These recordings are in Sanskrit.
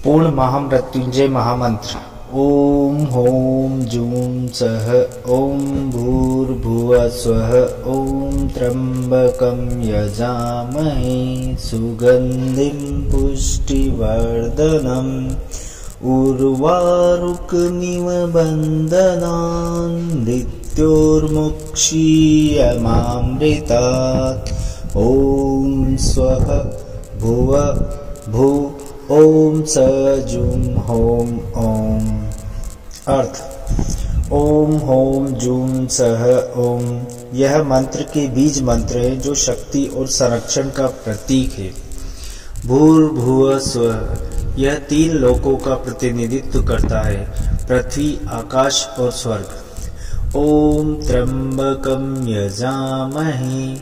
पूर्ण महामृत्युंजय महामंत्र। ओम होम जूम सः ओम भूर्भुवः स्वः ओम त्र्यंबकं यजामहे सुगंधिं पुष्टिवर्धनम् उर्वारुकमिव बन्धनान् मृत्योर्मुक्षीयमामृतात्। ओम स्वः भुवः भू ओम सजुम होम ओम। अर्थ ओम होम जूम सह ओम यह मंत्र के बीज मंत्र है जो शक्ति और संरक्षण का प्रतीक है। भूर्भुवः स्वः यह तीन लोकों का प्रतिनिधित्व करता है, पृथ्वी, आकाश और स्वर्ग। ओम त्र्यंबकं यजामहे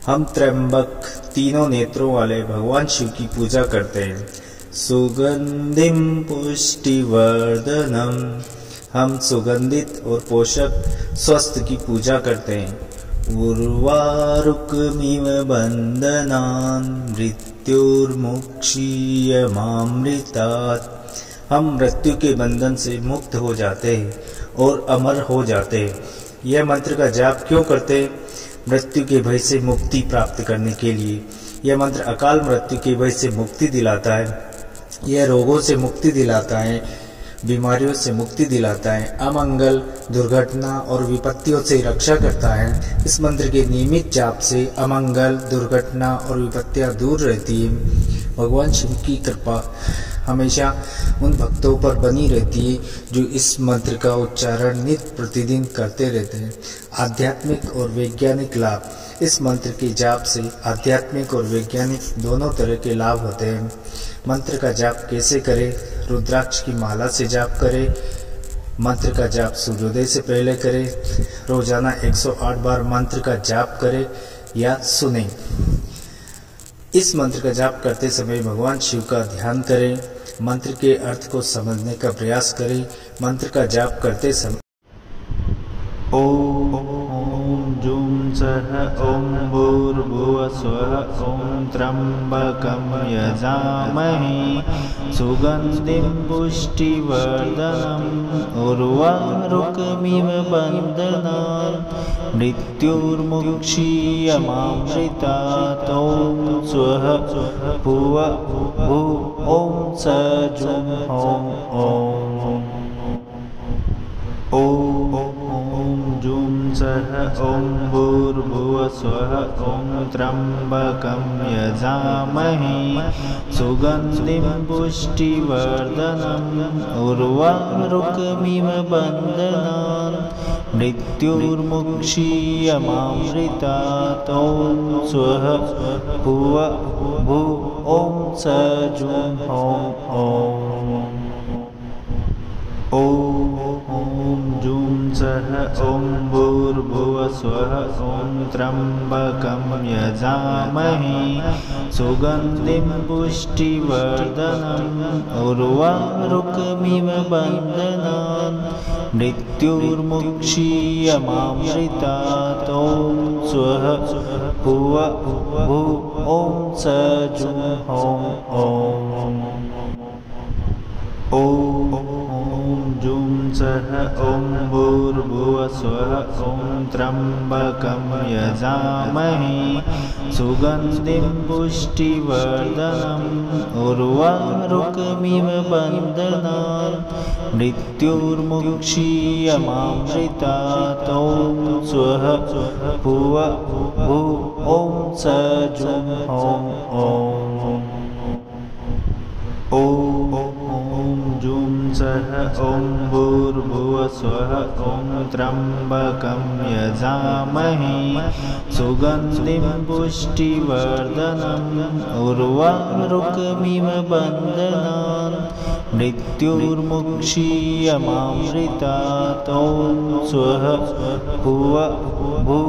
हम त्र्यंबक तीनों नेत्रों वाले भगवान शिव की पूजा करते हैं। सुगंधिं पुष्टिवर्धनम हम सुगंधित और पोषक स्वस्थ की पूजा करते हैं। उर्वारुकमिव बंधनान् मृत्योर्मुक्षीयमामृतात् हम मृत्यु के बंधन से मुक्त हो जाते हैं और अमर हो जाते हैं। यह मंत्र का जाप क्यों करते हैं? मृत्यु के भय से मुक्ति प्राप्त करने के लिए। यह मंत्र अकाल मृत्यु के भय से मुक्ति दिलाता है, यह रोगों से मुक्ति दिलाता है, बीमारियों से मुक्ति दिलाता है, अमंगल, दुर्घटना और विपत्तियों से रक्षा करता है। इस मंत्र के नियमित जाप से अमंगल, दुर्घटना और विपत्तियां दूर रहती है। भगवान शिव की कृपा हमेशा उन भक्तों पर बनी रहती है जो इस मंत्र का उच्चारण नित्य प्रतिदिन करते रहते हैं। आध्यात्मिक और वैज्ञानिक लाभ इस मंत्र के जाप से आध्यात्मिक और वैज्ञानिक दोनों तरह के लाभ होते हैं। मंत्र का जाप कैसे करें? रुद्राक्ष की माला से जाप करें। मंत्र का जाप सूर्योदय से पहले करें। रोजाना 108 बार मंत्र का जाप करें या सुनें। इस मंत्र का जाप करते समय भगवान शिव का ध्यान करें। मंत्र के अर्थ को समझने का प्रयास करें। मंत्र का जाप करते समय ओम जूम सः ओम भूर्भुवः स्वः ओम त्र्यंबकं यजामहे सुगंधिं पुष्टिवर्धनम् उर्वारुकमिव बन्धनान् मृत्योर्मुक्षीयमामृतात्। ओम स्वः भुवः भू ओम सजुम होम ओम। ओम जूम सः ओम भूर्भुवः स्वः ओम त्र्यंबकं यजामहे सुगंधिं पुष्टिवर्धनम् उर्वारुकमिव बन्धनान् मृत्योर्मुक्षीयमामृतात्। ओम स्वः भुवः भू ओम सजुम होम ओम। ओम जूम सः ओम भूर्भुवः स्वः ओम त्र्यंबकं यजामहे सुगंधिं पुष्टिवर्धनम् उर्वारुकमिव बन्धनान् मृत्योर्मुक्षीयमामृतात्। ओम स्वः भुवः भू ओम सजुम होम ओम। ओम जूम सः ओम भूर्भुवः स्वः ओम त्र्यंबकं यजामहे सुगंधिं पुष्टिवर्धनम् उर्वारुकमिव बन्धनान् मृत्योर्मुक्षीयमामृतात्। ओम स्वः भुवः भू ओम सजुम होम ओम। ओम जूम सः ओम भूर्भुवः स्वः ओम त्र्यंबकं यजामहे सुगंधिं पुष्टिवर्धनम् उर्वारुकमिव बन्धनान् मृत्योर्मुक्षीयमामृतात्। ओम स्वः भुवः भू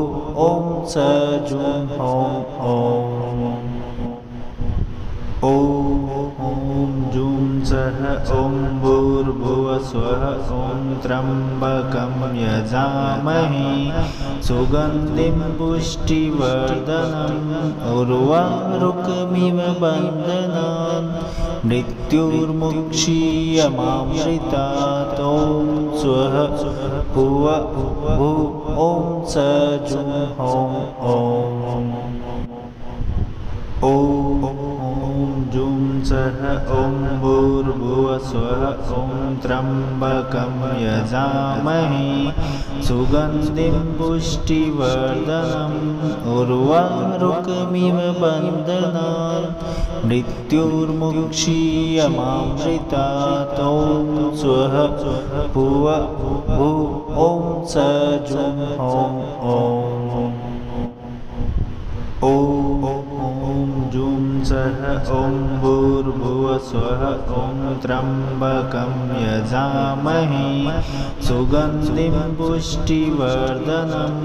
ओम सजुम होम ओम। ओम जूम सः ओम भूर्भुवः स्वः ओम त्र्यंबकं यजामहे सुगंधिं पुष्टिवर्धनम् उर्वारुकमिव बन्धनान् मृत्युर्मुक्षीयमामृतात् ॐ स्वः भुव भू ॐ स जुं हों ॐ ॐ जुं सः ॐ भूर्भुवः स्वः ॐ त्र्यम्बकं यजामहे सुगन्धिं पुष्टिवर्धनम् उर्वारुकमिव बन्धनान् मृत्युर्मुक्षीयमामृतात् ॐ स्वः भुव भू ॐ स जुं हों ॐ जुं सः ॐ भूर्भुवः स्वः ॐ त्र्यम्बकं यजामहे सुगन्धिं पुष्टिवर्धनम्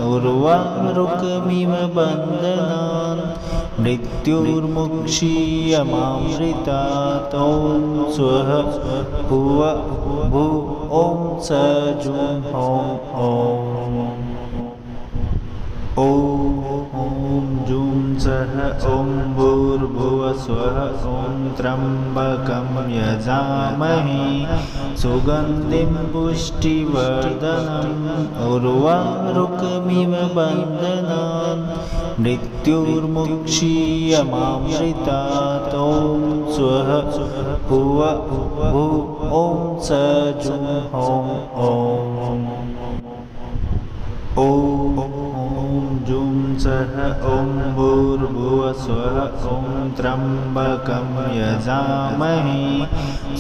उर्वारुकमिव बन्धनान् मृत्युर्मुक्षीयमामृतात् ॐ स्वः भुव भू ॐ स जुं हों ॐ जुं सः ॐ भूर्भुवः स्वः ॐ त्र्यम्बकं यजामहे सुगन्धिं पुष्टिवर्धनम् उर्वारुकमिव बन्धनान् मृत्युर्मुक्षीयमामृतात् ॐ स्वः भुव भू ॐ स जुं हों ॐ जुं सः ॐ भूर्भुवः स्वः ॐ त्र्यम्बकं यजामहे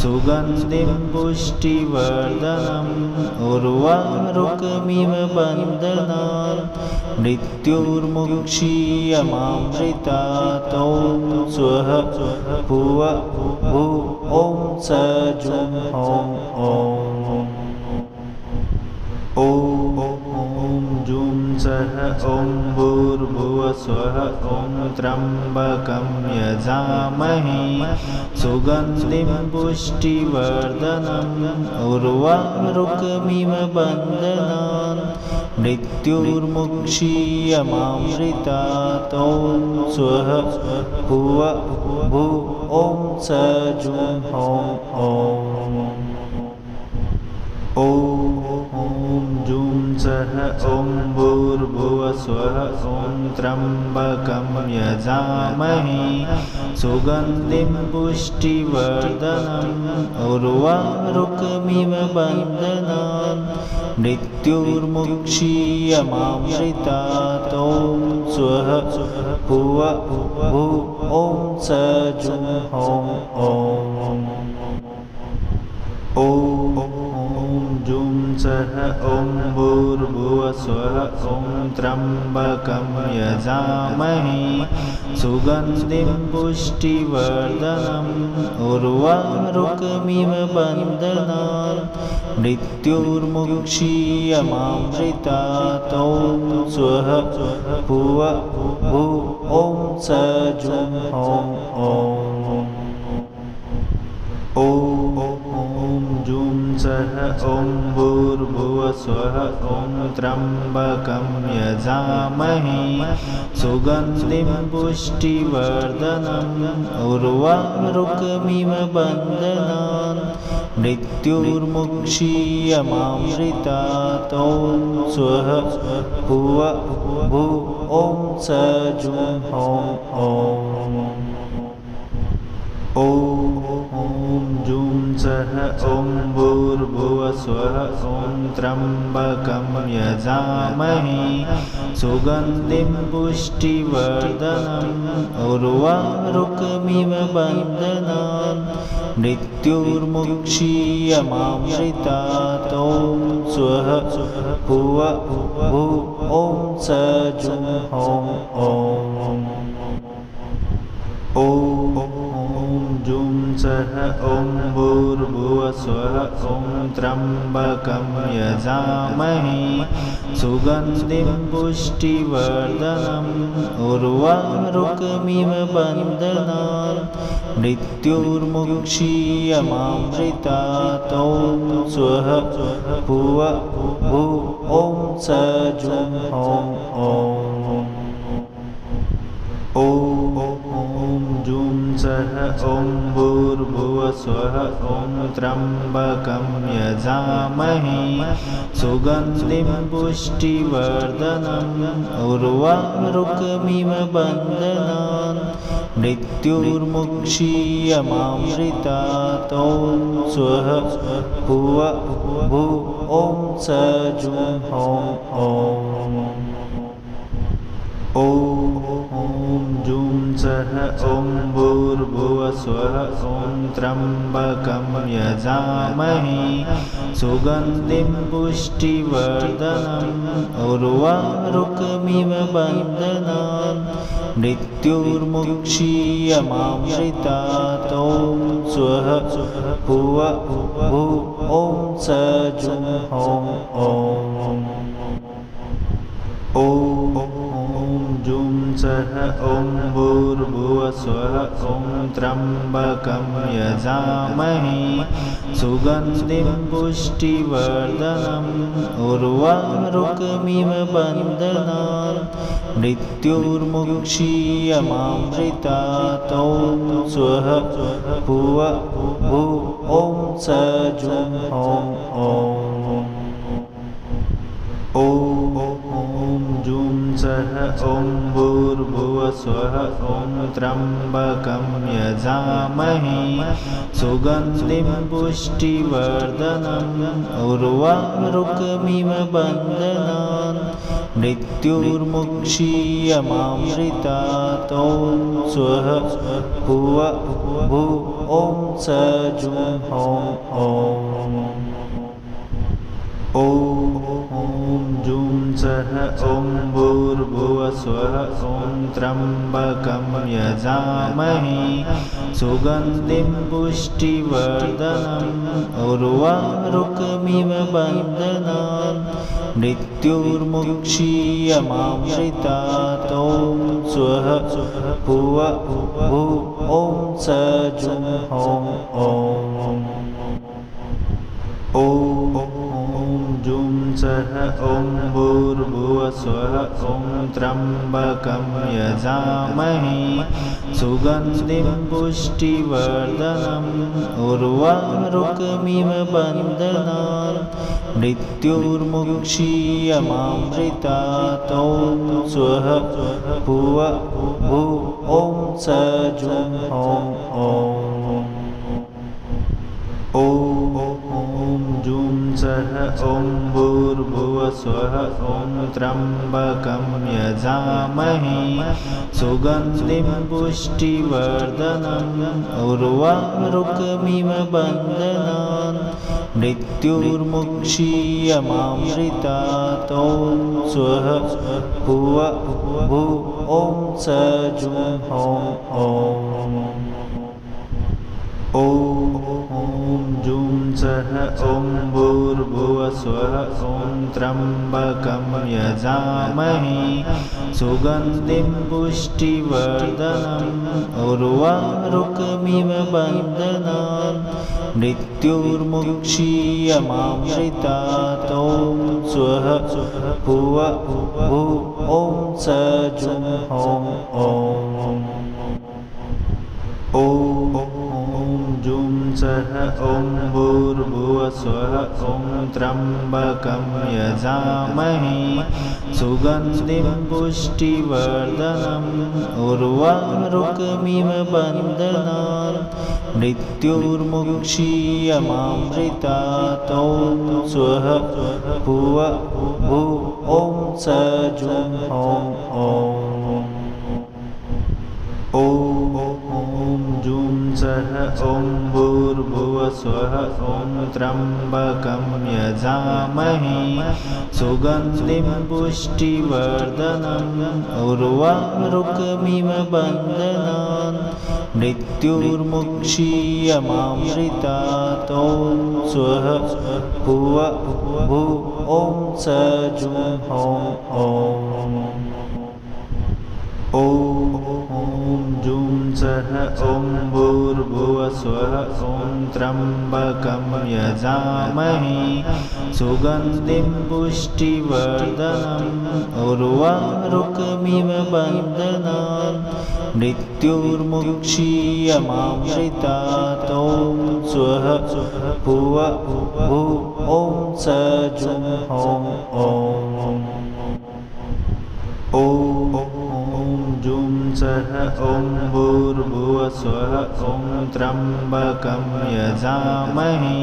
सुगन्धिं पुष्टिवर्धनम् उर्वारुकमिव बन्धनान् मृत्युर्मुक्षीयमामृतात् ॐ स्वः भुव भू ॐ स जुं हों ॐ जुं सः ॐ भूर्भुवः स्वः ॐ त्र्यम्बकं यजामहे सुगन्धिं पुष्टिवर्धनम् उर्वारुकमिव बन्धनान् मृत्युर्मुक्षीयमामृतात् ॐ स्वः भुव भू ॐ स जुं हों ॐ जुं सः ॐ भूर्भुवः स्वः ॐ त्र्यम्बकं यजामहे सुगन्धिं पुष्टिवर्धनम् उर्वारुकमिव बन्धनान् मृत्युर्मुक्षीयमामृतात् ॐ स्वः भुव भू ॐ स जुं हों ॐ जुं सः ॐ भूर्भुवः स्वः ॐ त्र्यम्बकं यजामहे सुगन्धिं पुष्टिवर्धनम् उर्वारुकमिव बन्धनान् मृत्युर्मुक्षीयमामृतात् ॐ स्वः भुव भू ॐ स जुं हों ॐ जुं सः ॐ भूर्भुवः स्वः ॐ त्र्यम्बकं यजामहे सुगन्धिं पुष्टिवर्धनम् उर्वारुकमिव बन्धनान् मृत्युर्मुक्षीयमामृतात् ॐ स्वः भुव भू ॐ स जुं हों ॐ जुं सः ॐ भूर्भुवः स्वः ॐ त्र्यम्बकं यजामहे सुगन्धिं पुष्टिवर्धनम् उर्वारुकमिव बन्धनान् मृत्युर्मुक्षीयमामृतात् ॐ स्वः भुव भू ॐ स जुं हों ॐ जुं सः ॐ भूर्भुवः स्वः ॐ त्र्यम्बकं यजामहे सुगन्धिं पुष्टिवर्धनम् उर्वारुकमिव बन्धनान् मृत्युर्मुक्षीयमामृतात् ॐ स्वः भुव भू ॐ स जुं हों ॐ जूं सः ॐ भूर्भुवः स्वः ॐ त्र्यम्बकं यजामहे सुगन्धिं पुष्टिवर्धनम् उर्वारुकमिव बन्धनान् मृत्युर्मुक्षीयमामृतात् ॐ स्वः भुव भू ॐ स जुं हौं ॐ जूं सः ॐ भूर्भुवः स्वः ॐ त्र्यम्बकं यजामहे सुगन्धिं पुष्टिवर्धनम् उर्वारुकमिव बन्धनान् मृत्युर्मुक्षीयमामृतात् ॐ स्वः भुव भू ॐ स जुं हौं ॐ जूं सः ॐ भूर्भुवः स्वः ॐ त्र्यम्बकं यजामहे सुगन्धिं पुष्टिवर्धनम् उर्वारुकमिव बन्धनान् मृत्युर्मुक्षीयमामृतात् ॐ स्वः भुव भू ॐ स जुं हौं ॐ जूं सः ॐ भूर्भुवः स्वः ॐ त्र्यम्बकं यजामहे सुगन्धिं पुष्टिवर्धनम् उर्वारुकमिव बन्धनान् मृत्युर्मुक्षीयमामृतात् ॐ स्वः भुव भू ॐ स जुं हौं ॐ जूं सः ॐ भूर्भुवः स्वः ॐ त्र्यम्बकं यजामहे सुगन्धिं पुष्टिवर्धनम् उर्वारुकमिव बन्धनान् मृत्युर्मुक्षीयमामृतात् ॐ स्वः भुव भू ॐ स जुं हौं ॐ जूं सः ॐ भूर्भुवः स्वः ॐ त्र्यम्बकं यजामहे सुगन्धिं पुष्टिवर्धनम् उर्वारुकमिव बन्धनान् मृत्युर्मुक्षीयमामृतात् ॐ स्वः भुव भू ॐ स जुं हौं ॐ जूं सः ॐ भूर्भुवः स्वः ॐ त्र्यम्बकं यजामहे सुगन्धिं पुष्टिवर्धनम् उर्वारुकमिव बन्धनान् मृत्युर्मुक्षीयमामृतात् ॐ स्वः भुव भू ॐ स जुं हौं ॐ जूं सः ॐ भूर्भुवः स्वः ॐ त्र्यम्बकं यजामहे सुगन्धिं पुष्टिवर्धनम् उर्वारुकमिव बन्धनान् मृत्युर्मुक्षीयमामृतात् ॐ स्वः भुव भू ॐ स जुं हौं ॐ जूं सः ॐ भूर्भुवः स्वः ॐ त्र्यम्बकं यजामहे सुगन्धिं पुष्टिवर्धनम् उर्वारुकमिव बन्धनान् मृत्युर्मुक्षीयमामृतात् ॐ स्वः भुव भू ॐ स जुं हौं ॐ जूं सः ॐ भूर्भुवः स्वः ॐ त्र्यम्बकं यजामहे सुगन्धिं पुष्टिवर्धनम् उर्वारुकमिव बन्धनान् मृत्युर्मुक्षीयमामृतात् ॐ स्वः भुव भू ॐ स जुं हौं ॐ जूं स सः ॐ भूर्भुवस्वः ॐ त्र्यम्बकं यजामहे सुगन्धिं पुष्टिवर्धनम् उर्वारुकमिव बन्धनान् मृत्युर्मुक्षीयमामृतात् ॐ स्वः भुव भू ॐ स जुं हों ॐ जुं सः ॐ भूर्भुवस्वः ॐ त्र्यम्बकं यजामहे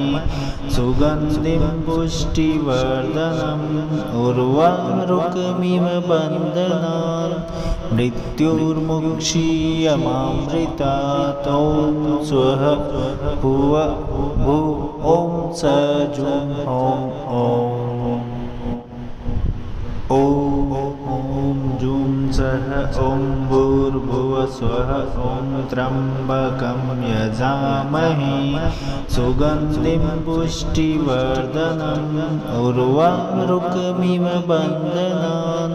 सुगन्धिं पुष्टिवर्धनम् उर्वारुकमिव बन्धनान् मृत्युर्मुक्षीयमामृतात् ॐ स्वः भुव भू ॐ स जुं हों ॐ जुं सः ॐ भूर्भुवस्वः ॐ त्र्यम्बकं यजामहे सुगन्धिं पुष्टिवर्धनम् उर्वारुकमिव बन्धनान्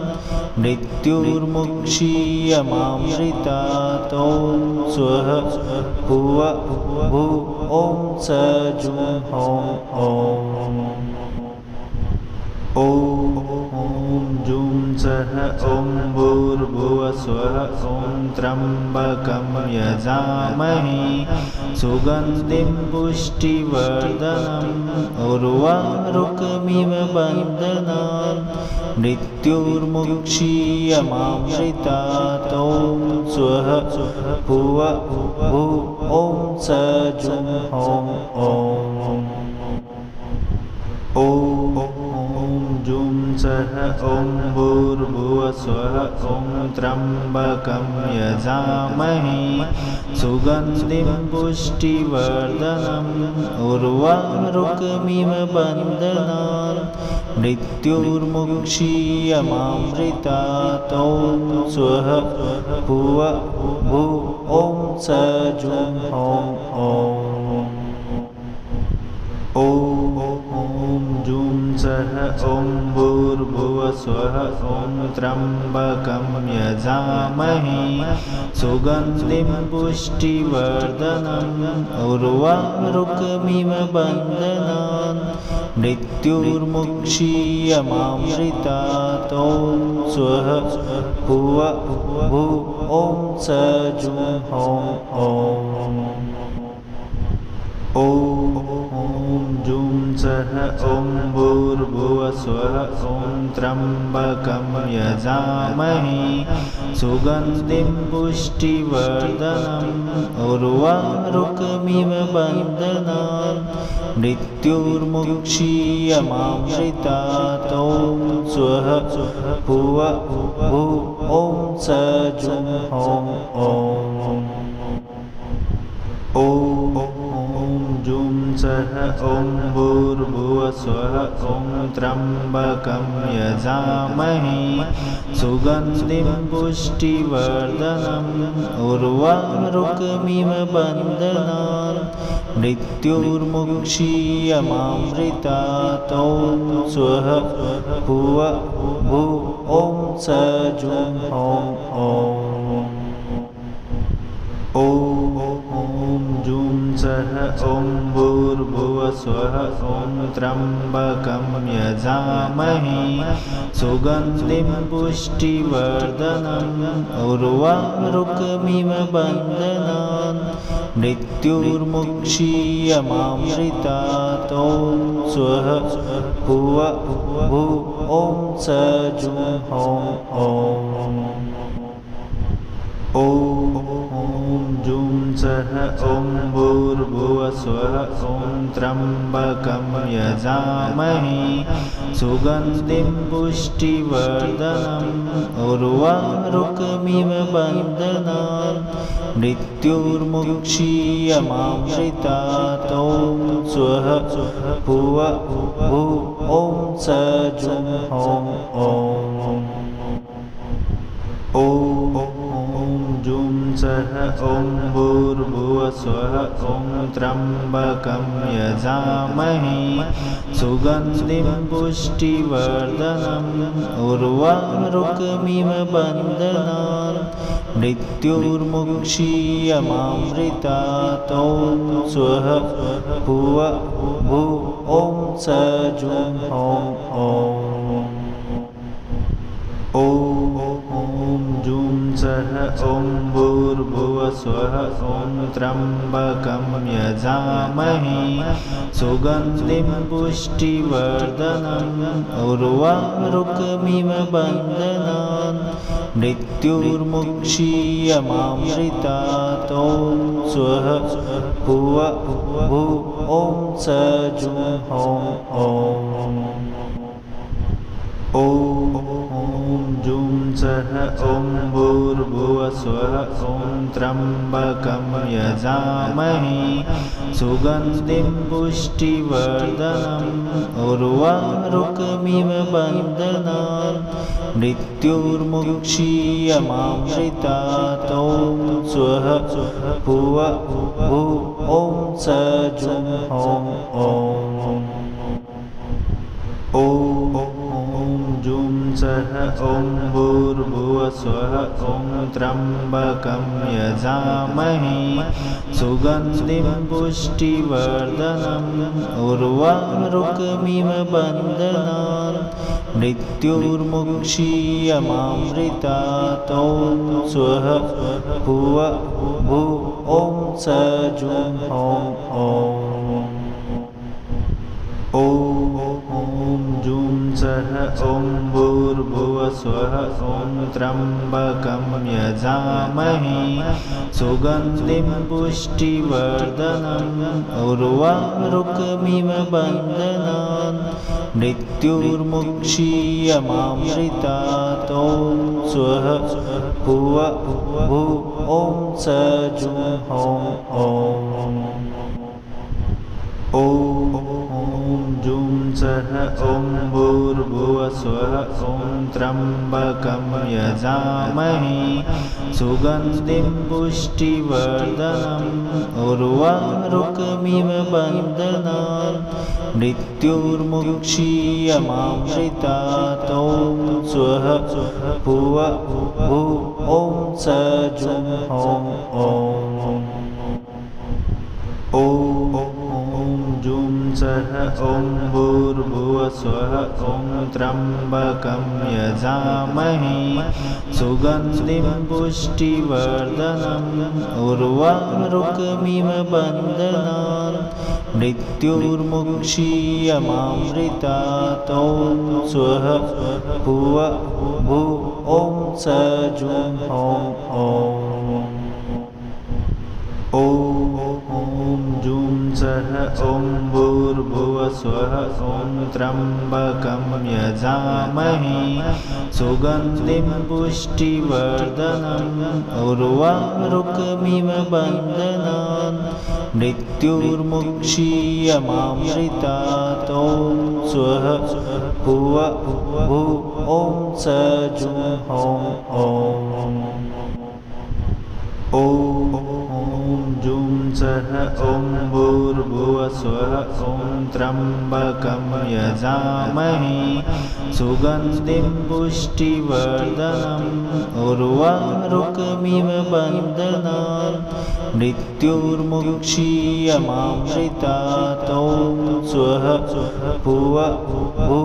मृत्युर्मुक्षीयमामृतात् ॐ स्वः भुव भू ॐ स जुं हों ॐ जुं सः ॐ भूर्भुवस्वः ॐ त्र्यम्बकं यजामहे सुगन्धिं पुष्टिवर्धनम् उर्वारुकमिव बन्धनान् मृत्युर्मुक्षीयमामृतात् ॐ स्वः भुव भू ॐ स जुं हों ॐ जुं सः ॐ भूर्भुवस्वः ॐ त्र्यम्बकं यजामहे सुगन्धिं पुष्टिवर्धनम् उर्वारुकमिव बन्धनान् मृत्युर्मुक्षीयमामृतात् ॐ स्वः भुव भू ॐ स जुं हों ॐ जुं सः ॐ भूर्भुवस्वः ॐ त्र्यम्बकं यजामहे सुगन्धिं पुष्टिवर्धनम् उर्वारुकमिव बन्धनान् मृत्युर्मुक्षीयमामृतात् ॐ स्वः भुव भू ॐ स जुं हों ॐ जुं सः ॐ भूर्भुवस्वः ॐ त्र्यम्बकं यजामहे सुगन्धिं पुष्टिवर्धनम् उर्वारुकमिव बन्धनान् मृत्युर्मुक्षीयमामृतात् ॐ स्वः भुव भू ॐ स जुं हों ॐ जुं सः ॐ भूर्भुवस्वः ॐ त्र्यम्बकं यजामहे सुगन्धिं पुष्टिवर्धनम् उर्वारुकमिव बन्धनान् मृत्युर्मुक्षीयमामृतात् ॐ स्वः भुव भू ॐ स जुं हों ॐ जुं सः ॐ भूर्भुवस्वः ॐ त्र्यम्बकं यजामहे सुगन्धिं पुष्टिवर्धनम् उर्वारुकमिव बन्धनान् मृत्युर्मुक्षीयमामृतात् ॐ स्वः भुव भू ॐ स जुं हों ॐ जुं सः ॐ भूर्भुवस्वः ॐ त्र्यम्बकं यजामहे सुगन्धिं पुष्टिवर्धनम् उर्वारुकमिव बन्धनान् मृत्युर्मुक्षीयमामृतात् ॐ स्वः भुव भू ॐ स जुं हों ॐ जुं सः ॐ भूर्भुवस्वः ॐ त्र्यम्बकं यजामहे सुगन्धिं पुष्टिवर्धनम् उर्वारुकमिव बन्धनान् मृत्युर्मुक्षीयमामृतात् ॐ स्वः भुव भू ॐ सजुं ॐ जुं सः ॐ भूर्भुवस्वः ॐ त्र्यम्बकं यजामहे सुगन्धिं पुष्टिवर्धनम् उर्वारुकमिव बन्धनान् मृत्युर्मुक्षीयमामृतात् ॐ स्वः भुव भू ॐ सजुं ॐ जुं सः ॐ भूर्भुवस्वः ॐ त्र्यम्बकं यजामहे सुगन्धिं पुष्टिवर्धनम् उर्वारुकमिव बन्धनान् मृत्युर्मुक्षीयमामृतात् ॐ स्वः भुव भू ॐ सजुं ॐ जुं सः ॐ भूर्भुवस्वः ॐ त्र्यम्बकं यजामहे सुगन्धिं पुष्टिवर्धनम् उर्वारुकमिव बन्धनान् मृत्युर्मुक्षीयमामृतात् ॐ स्वः भुव भू ॐ सजुं ॐ जुं सः ॐ भूर्भुवस्वः ॐ त्र्यम्बकं यजामहे सुगन्धिं पुष्टिवर्धनम् उर्वारुकमिव बन्धनान् मृत्युर्मुक्षीयमामृतात् ॐ स्वः भुव भू ॐ सजुं ॐ जुं सः ॐ भूर्भुवस्वः ॐ त्र्यम्बकं यजामहे सुगन्धिं पुष्टिवर्धनम् उर्वारुकमिव बन्धनान् मृत्युर्मुक्षीयमामृतात् ॐ स्वः भुव भू ॐ सजुं ॐ जुं सः ॐ भूर्भुवस्वः ॐ त्र्यम्बकं यजामहे सुगन्धिं पुष्टिवर्धनम् उर्वारुकमिव बन्धनान् मृत्युर्मुक्षीयमामृतात् ॐ स्वः भुव भू ॐ सजुं ॐ जुं सः ॐ भूर्भुवस्वः ॐ त्र्यम्बकं यजामहे सुगन्धिं पुष्टिवर्धनम् उर्वारुकमिव बन्धनान् मृत्युर्मुक्षीयमामृतात् ॐ स्वः भुव भू ॐ सजुं ॐ जुं सः ॐ भूर्भुवस्वः ॐ त्र्यम्बकं यजामहे सुगन्धिं पुष्टिवर्धनम् उर्वारुकमिव बन्धनान् मृत्युर्मुक्षीयमामृतात् ॐ स्वः भुव भू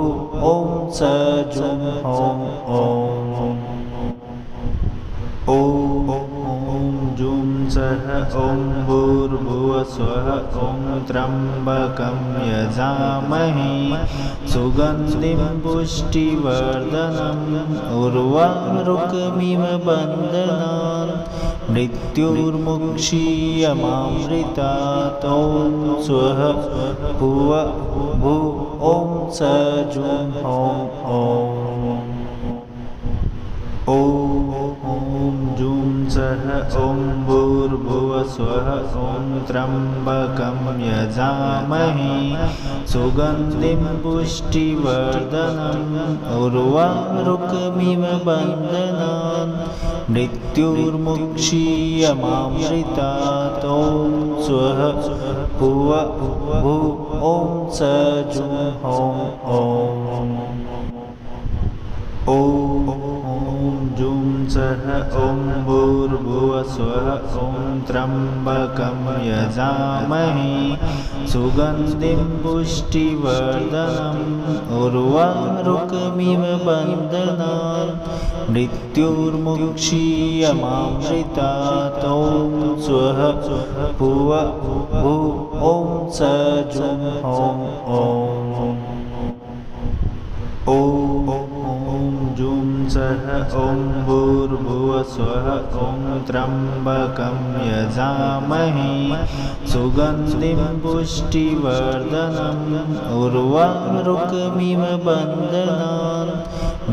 ॐ सजुं ॐ जुं सः ॐ भूर्भुवस्वः ॐ त्र्यम्बकं यजामहे सुगन्धिं पुष्टिवर्धनम् उर्वारुकमिव बन्धनान् मृत्युर्मुक्षीयमामृतात् ॐ स्वः भुव भू ॐ सजुं ॐ जुं सः ॐ भूर्भुवस्वः ॐ त्र्यम्बकं यजामहे सुगन्धिं पुष्टिवर्धनम् उर्वारुकमिव बन्धनान् मृत्युर्मुक्षीयमामृतात् ॐ स्वः भुव भू ॐ सजुं ॐ ॐ जुं सः ॐ भूर्भुवस्वः ॐ त्र्यम्बकं यजामहे सुगन्धिं पुष्टिवर्धनम् उर्वारुकमिव बन्धनान् मृत्युर्मुक्षीयमामृतात् ॐ स्वः भुव भू ॐ सजुं ॐ जुं सः ॐ भूर्भुवस्वः ॐ त्र्यम्बकं यजामहे सुगन्धिं पुष्टिवर्धनम् उर्वारुकमिव बन्धनान्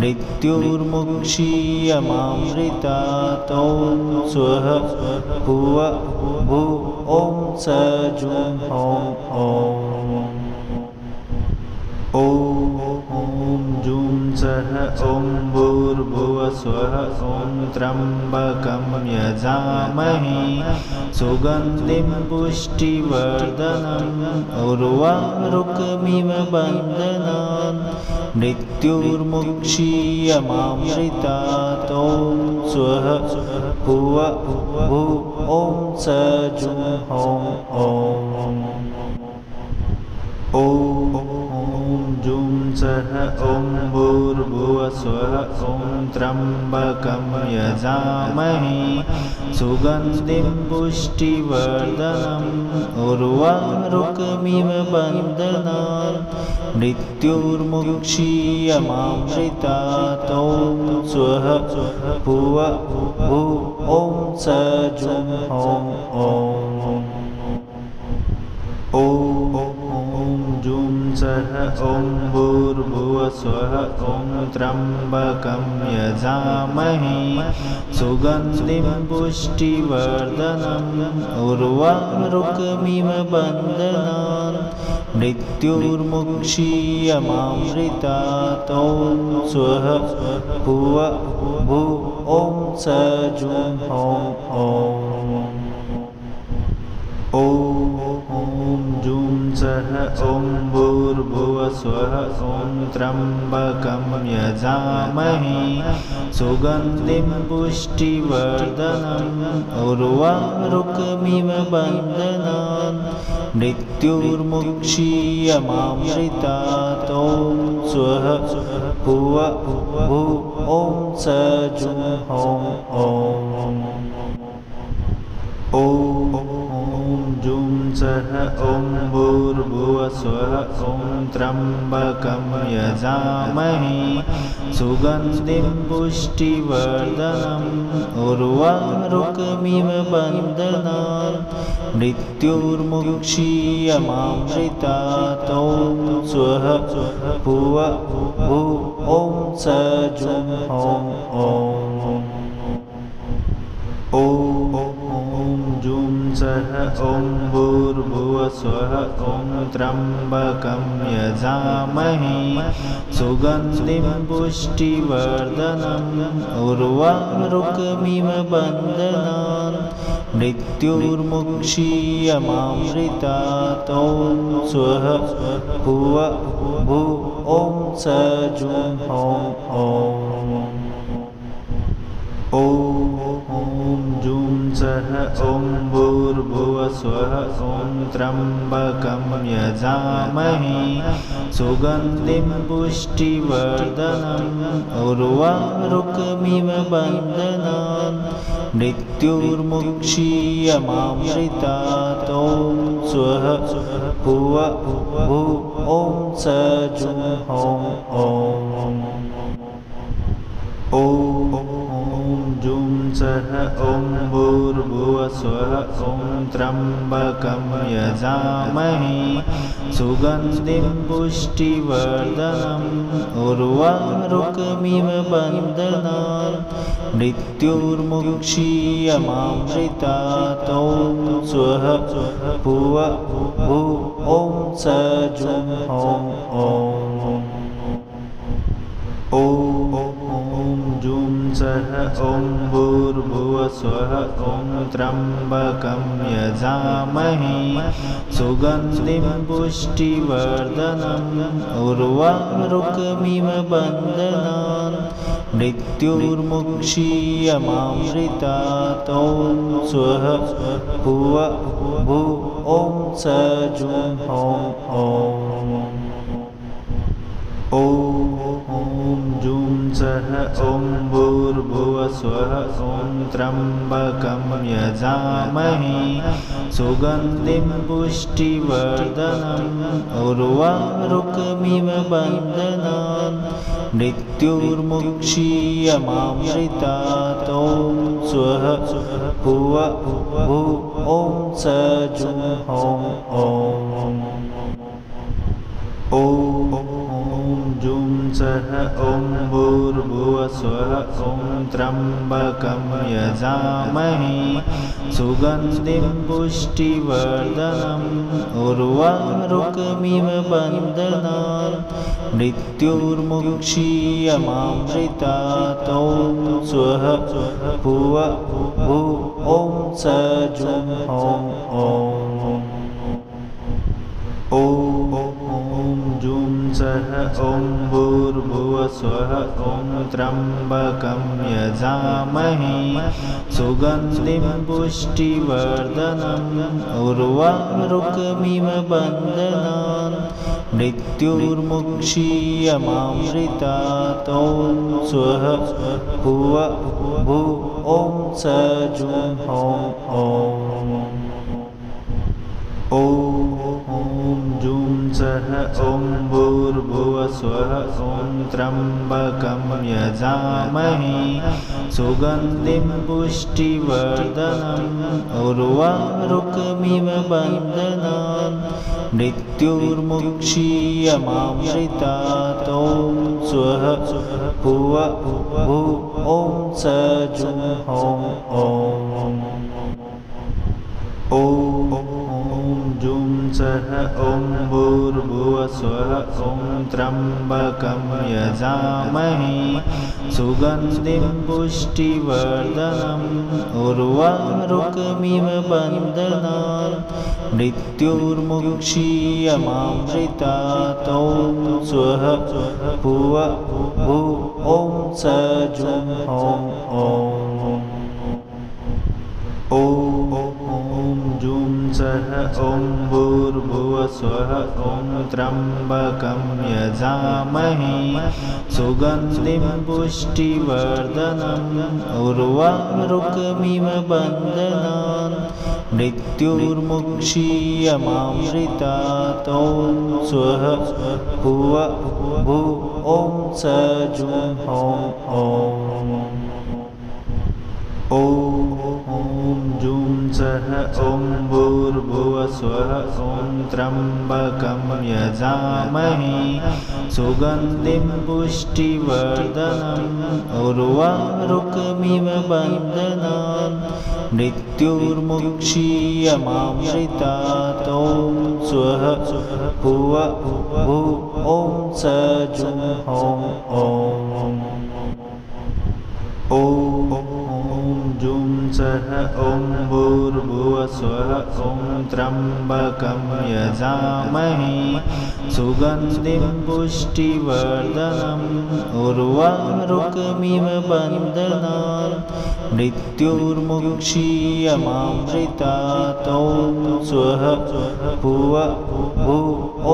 मृत्युर्मुक्षीयमामृतात् ॐ स्वः भुव भू ॐ सजुं ॐ जुं सः ॐ भूर्भुवस्वः ॐ त्र्यम्बकं यजामहे सुगन्धिं पुष्टिवर्धनम् उर्वारुकमिव बन्धनान् मृत्युर्मुक्षीयमामृतात् ॐ स्वः भुव भू ॐ सजुं ॐ जुं सः ॐ भूर्भुवस्वः ॐ त्र्यम्बकं यजामहे सुगन्धिं पुष्टिवर्धनम् उर्वारुकमिव बन्धनान् मृत्युर्मुक्षीयमामृतात् ॐ स्वः भुव भू ॐ सजुं ॐ जुं सः ॐ भूर्भुवस्वः ॐ त्र्यम्बकं यजामहे सुगन्धिं पुष्टिवर्धनम् उर्वारुकमिव बन्धनान् मृत्युर्मुक्षीयमामृतात् ॐ स्वः भुव भू ॐ सजुं ॐ जुं सः ॐ भूर्भुवस्वः ॐ त्र्यम्बकं यजामहे सुगन्धिं पुष्टिवर्धनम् उर्वारुकमिव बन्धनान् मृत्युर्मुक्षीयमामृतात् ॐ स्वः भुव भू ॐ सजुं ॐ जुं सः ॐ भूर्भुवस्वः ॐ त्र्यम्बकं यजामहे सुगन्धिं पुष्टिवर्धनम् उर्वारुकमिव बन्धनान् मृत्युर्मुक्षीयमामृतात् ॐ स्वः भुव भू ॐ सजुं ॐ जुं सः ॐ भूर्भुवस्वः ॐ त्र्यम्बकं यजामहे सुगन्धिं पुष्टिवर्धनम् उर्वारुकमिव बन्धनान् मृत्युर्मुक्षीयमामृतात् ॐ स्वः भुव भू ॐ सजुं ॐ जुं सः ॐ भूर्भुवस्वः ॐ त्र्यम्बकं यजामहे सुगन्धिं पुष्टिवर्धनम् उर्वारुकमिव बन्धनान् मृत्युर्मुक्षीयमामृतात् ॐ स्वः भुव भू ॐ सजुं ॐ ॐ जुं सः ॐ भूर्भुवः स्वः ॐ त्र्यम्बकं यजामहे सुगन्धिं पुष्टिवर्धनम् उर्वारुकमिव बन्धनान् मृत्युर्मुक्षीयमामृतात् ॐ स्वः भुव भू ॐ स जुं ॐ ॐ जुं सः ॐ भूर्भुवः स्वः ॐ त्र्यम्बकं यजामहे सुगन्धिं पुष्टिवर्धनम् उर्वारुकमिव बन्धनान् मृत्युर्मुक्षीयमामृतात् ॐ स्वः भुव भू ॐ स जुं ॐ जुं सः ॐ भूर्भुवः स्वः ॐ त्र्यम्बकं यजामहे सुगन्धिं पुष्टिवर्धनम् उर्वारुकमिव बन्धनान् मृत्युर्मुक्षीयमामृतात् ॐ स्वः भुव भू ॐ स जुं ॐ जुं सः ॐ भूर्भुवः स्वः ॐ त्र्यम्बकं यजामहे सुगन्धिं पुष्टिवर्धनम् उर्वारुकमिव बन्धनान् मृत्युर्मुक्षीयमामृतात् ॐ स्वः भुव भू ॐ स जुं ॐ जुं सः ॐ भूर्भुवः स्वः ॐ त्र्यम्बकं यजामहे सुगन्धिं पुष्टिवर्धनम् उर्वारुकमिव बन्धनान् मृत्युर्मुक्षीयमामृतात् ॐ स्वः भुव भू ॐ स जुं ॐ जुं सः ॐ भूर्भुवः स्वः ॐ त्र्यम्बकं यजामहे सुगन्धिं पुष्टिवर्धनम् उर्वारुकमिव बन्धनान् मृत्युर्मुक्षीयमामृतात् ॐ स्वः भुव भू ॐ स जुं ॐ जुं सः ॐ भूर्भुवः स्वः ॐ त्र्यम्बकं यजामहे सुगन्धिं पुष्टिवर्धनम् उर्वारुकमिव बन्धनान् मृत्युर्मुक्षीयमामृतात् ॐ स्वः भुव भू ॐ स जुं ॐ जुं सः ॐ भूर्भुवः स्वः ॐ त्र्यम्बकं यजामहे सुगन्धिं पुष्टिवर्धनम् उर्वारुकमिव बन्धनान् मृत्युर्मुक्षीयमामृतात् ॐ स्वः भुव भू ॐ स जुं ॐ जुं सः ॐ भूर्भुवः स्वः ॐ त्र्यम्बकं यजामहे सुगन्धिं पुष्टिवर्धनम् उर्वारुकमिव बन्धनान् मृत्युर्मुक्षीयमामृतात् ॐ स्वः भुव भू ॐ स जुं ॐ जुं सः ॐ भूर्भुवः स्वः ॐ त्र्यम्बकं यजामहे सुगन्धिं पुष्टिवर्धनम् उर्वारुकमिव बन्धनान् मृत्युर्मुक्षीयमामृतात् ॐ स्वः भुव भू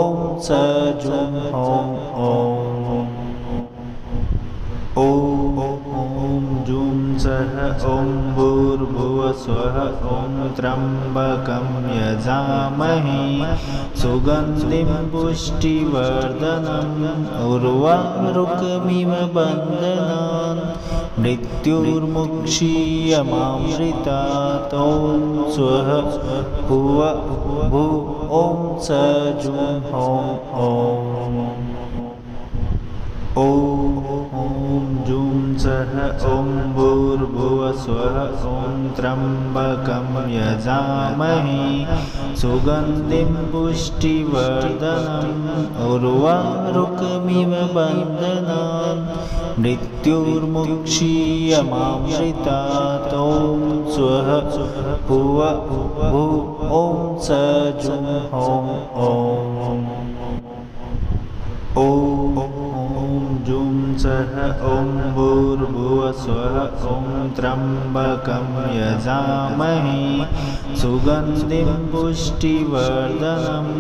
ॐ स जुं ॐ जुं सः ॐ भूर्भुवस्वः ॐ त्र्यम्बकं यजामहे सुगन्धिं पुष्टिवर्धनम् उर्वारुकमिव बन्धनान् मृत्युर्मुक्षीयमामृतात् ॐ स्वः भुव भू ॐ स जुं हों ॐ जुं सः ॐ भूर्भुवस्वः ॐ त्र्यम्बकं यजामहे सुगन्धिं पुष्टिवर्धनम् उर्वारुकमिव बन्धनान् मृत्युर्मुक्षीयमामृतात् ॐ स्वः भुव भू ॐ स जुं हों ॐ जुं सः ॐ भूर्भुवस्वः ॐ त्र्यम्बकं यजामहे सुगन्धिं पुष्टिवर्धनम्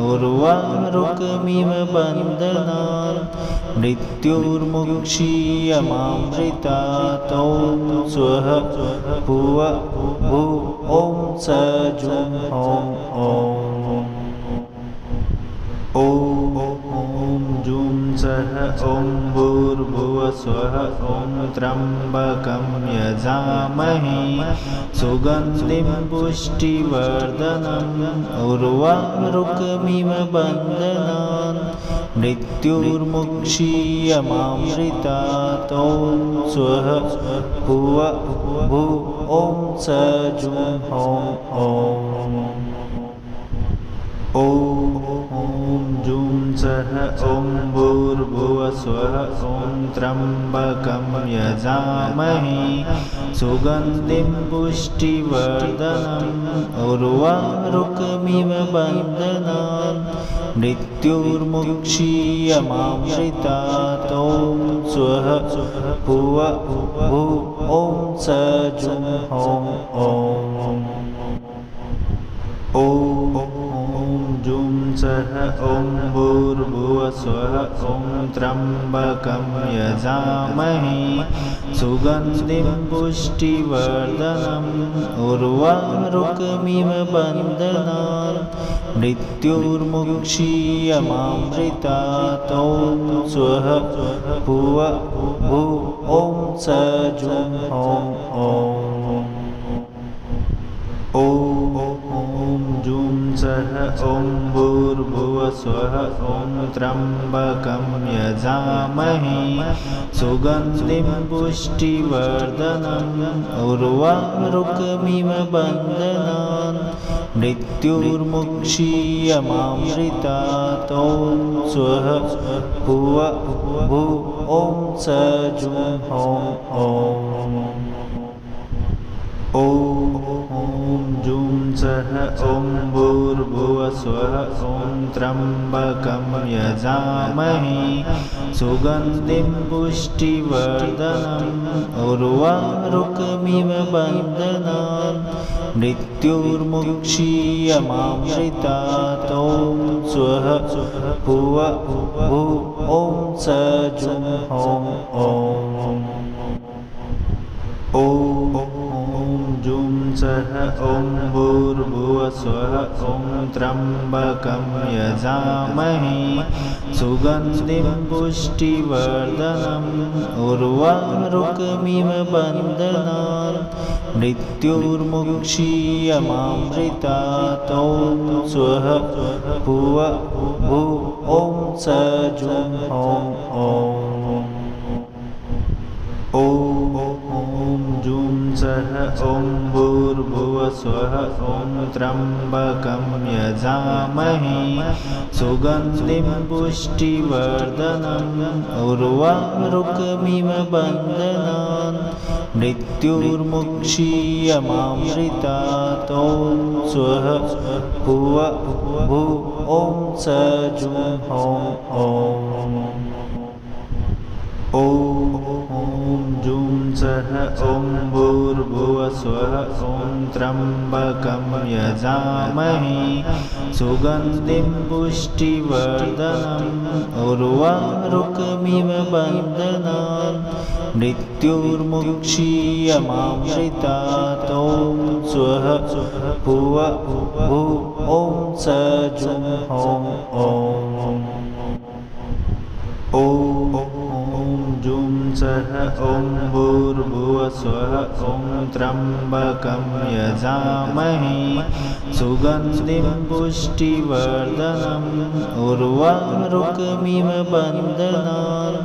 उर्वारुकमिव बन्धनान् मृत्युर्मुक्षीयमामृतात् ॐ स्वः भुव भू ॐ स जुं हों ॐ जुं सः ॐ भूर्भुवस्वः ॐ त्र्यम्बकं यजामहे सुगन्धिं पुष्टिवर्धनम् उर्वारुकमिव बन्धनान् मृत्युर्मुक्षीयमामृतात् ॐ स्वः भुव भू ॐ स जुं हों ॐ जुं सः ॐ भूर्भुवस्वः ॐ त्र्यम्बकं यजामहे सुगन्धिं पुष्टिवर्धनम् उर्वारुकमिव बन्धनान् मृत्युर्मुक्षीयमामृतात् ॐ स्वः भुव भू ॐ स जुं हों ॐ जुं सः ॐ भूर्भुवस्वः ॐ त्र्यम्बकं यजामहे सुगन्धिं पुष्टिवर्धनम् उर्वारुकमिव बन्धनान् मृत्युर्मुक्षीयमामृतात् ॐ स्वः भुव भू ॐ स जुं हों ॐ जुं सः ॐ भूर्भुवस्वः ॐ त्र्यम्बकं यजामहे सुगन्धिं पुष्टिवर्धनम् उर्वारुकमिव बन्धनान् मृत्युर्मुक्षीयमामृतात् ॐ स्वः भुव भू ॐ स जुं हों ॐ जुं सः ॐ भूर्भुवस्वः ॐ त्र्यम्बकं यजामहे सुगन्धिं पुष्टिवर्धनम् उर्वारुकमिव बन्धनान् मृत्युर्मुक्षीयमामृतात् ॐ स्वः भुव भू ॐ स जुं हों ॐ जुं सः ॐ भूर्भुवस्वः ॐ त्र्यम्बकं यजामहे सुगन्धिं पुष्टिवर्धनम् उर्वारुकमिव बन्धनान् मृत्युर्मुक्षीयमामृतात् ॐ स्वः भुव भू ॐ स जुं हों ॐ जुं सः ॐ भूर्भुवस्वः ॐ त्र्यम्बकं यजामहे सुगन्धिं पुष्टिवर्धनम् उर्वारुकमिव बन्धनान् मृत्युर्मुक्षीयमामृतात् ॐ स्वः भुव भू ॐ स जुं हों ॐ जुं सः ॐ भूर्भुवस्वः ॐ त्र्यम्बकं यजामहे सुगन्धिं पुष्टिवर्धनम् उर्वारुकमिव बन्धनान् मृत्युर्मुक्षीयमामृतात् ॐ स्वः भुव भू ॐ सजुं हों ॐ जुं सः ॐ भूर्भुवस्वः ॐ त्र्यम्बकं यजामहे सुगन्धिं पुष्टिवर्धनम् उर्वारुकमिव बन्धनान्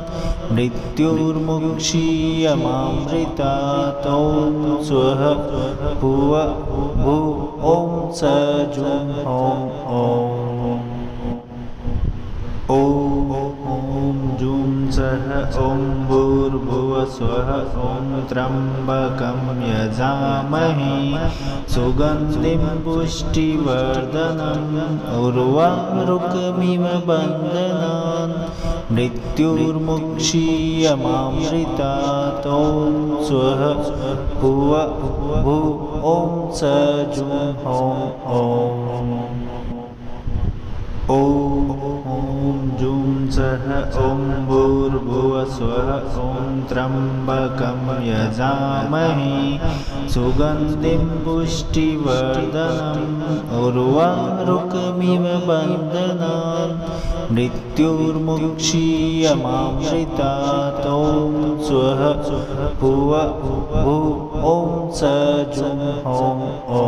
मृत्युर्मुक्षीयमामृतात् ॐ स्वः भुव भू ॐ सजुं हों ॐ जुं सः ॐ भूर्भुवस्वः ॐ त्र्यम्बकं यजामहे सुगन्धिं पुष्टिवर्धनम् उर्वारुकमिव बन्धनान् मृत्युर्मुक्षीयमामृतात् ॐ स्वः भुव भू ॐ सजुं हों ॐ जुं सः ॐ भूर्भुवस्वः ॐ त्र्यम्बकं यजामहे सुगन्धिं पुष्टिवर्धनम् उर्वारुकमिव बन्धनान् मृत्युर्मुक्षीयमामृतात् ॐ स्वः भुव भू ॐ सजुं हों ॐ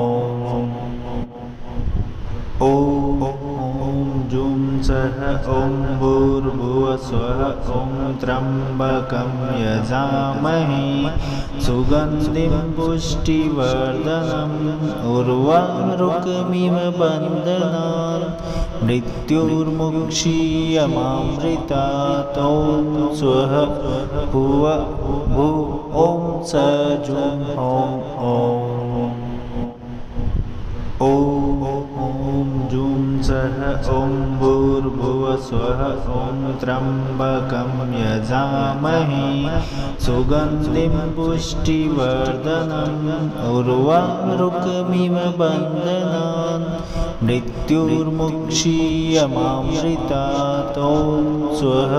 जुं सः ॐ भूर्भुवस्वः ॐ त्र्यम्बकं यजामहे सुगन्धिं पुष्टिवर्धनम् उर्वारुकमिव बन्धनान् मृत्युर्मुक्षीयमामृतात् ॐ स्वः भुव भू ॐ सजुं हों ॐ जुं सः ॐ भूर्भुवस्वः ॐ त्र्यम्बकं यजामहे सुगन्धिं पुष्टिवर्धनम् उर्वारुकमिव बन्धनान् मृत्युर्मुक्षीयमामृतात् ॐ स्वः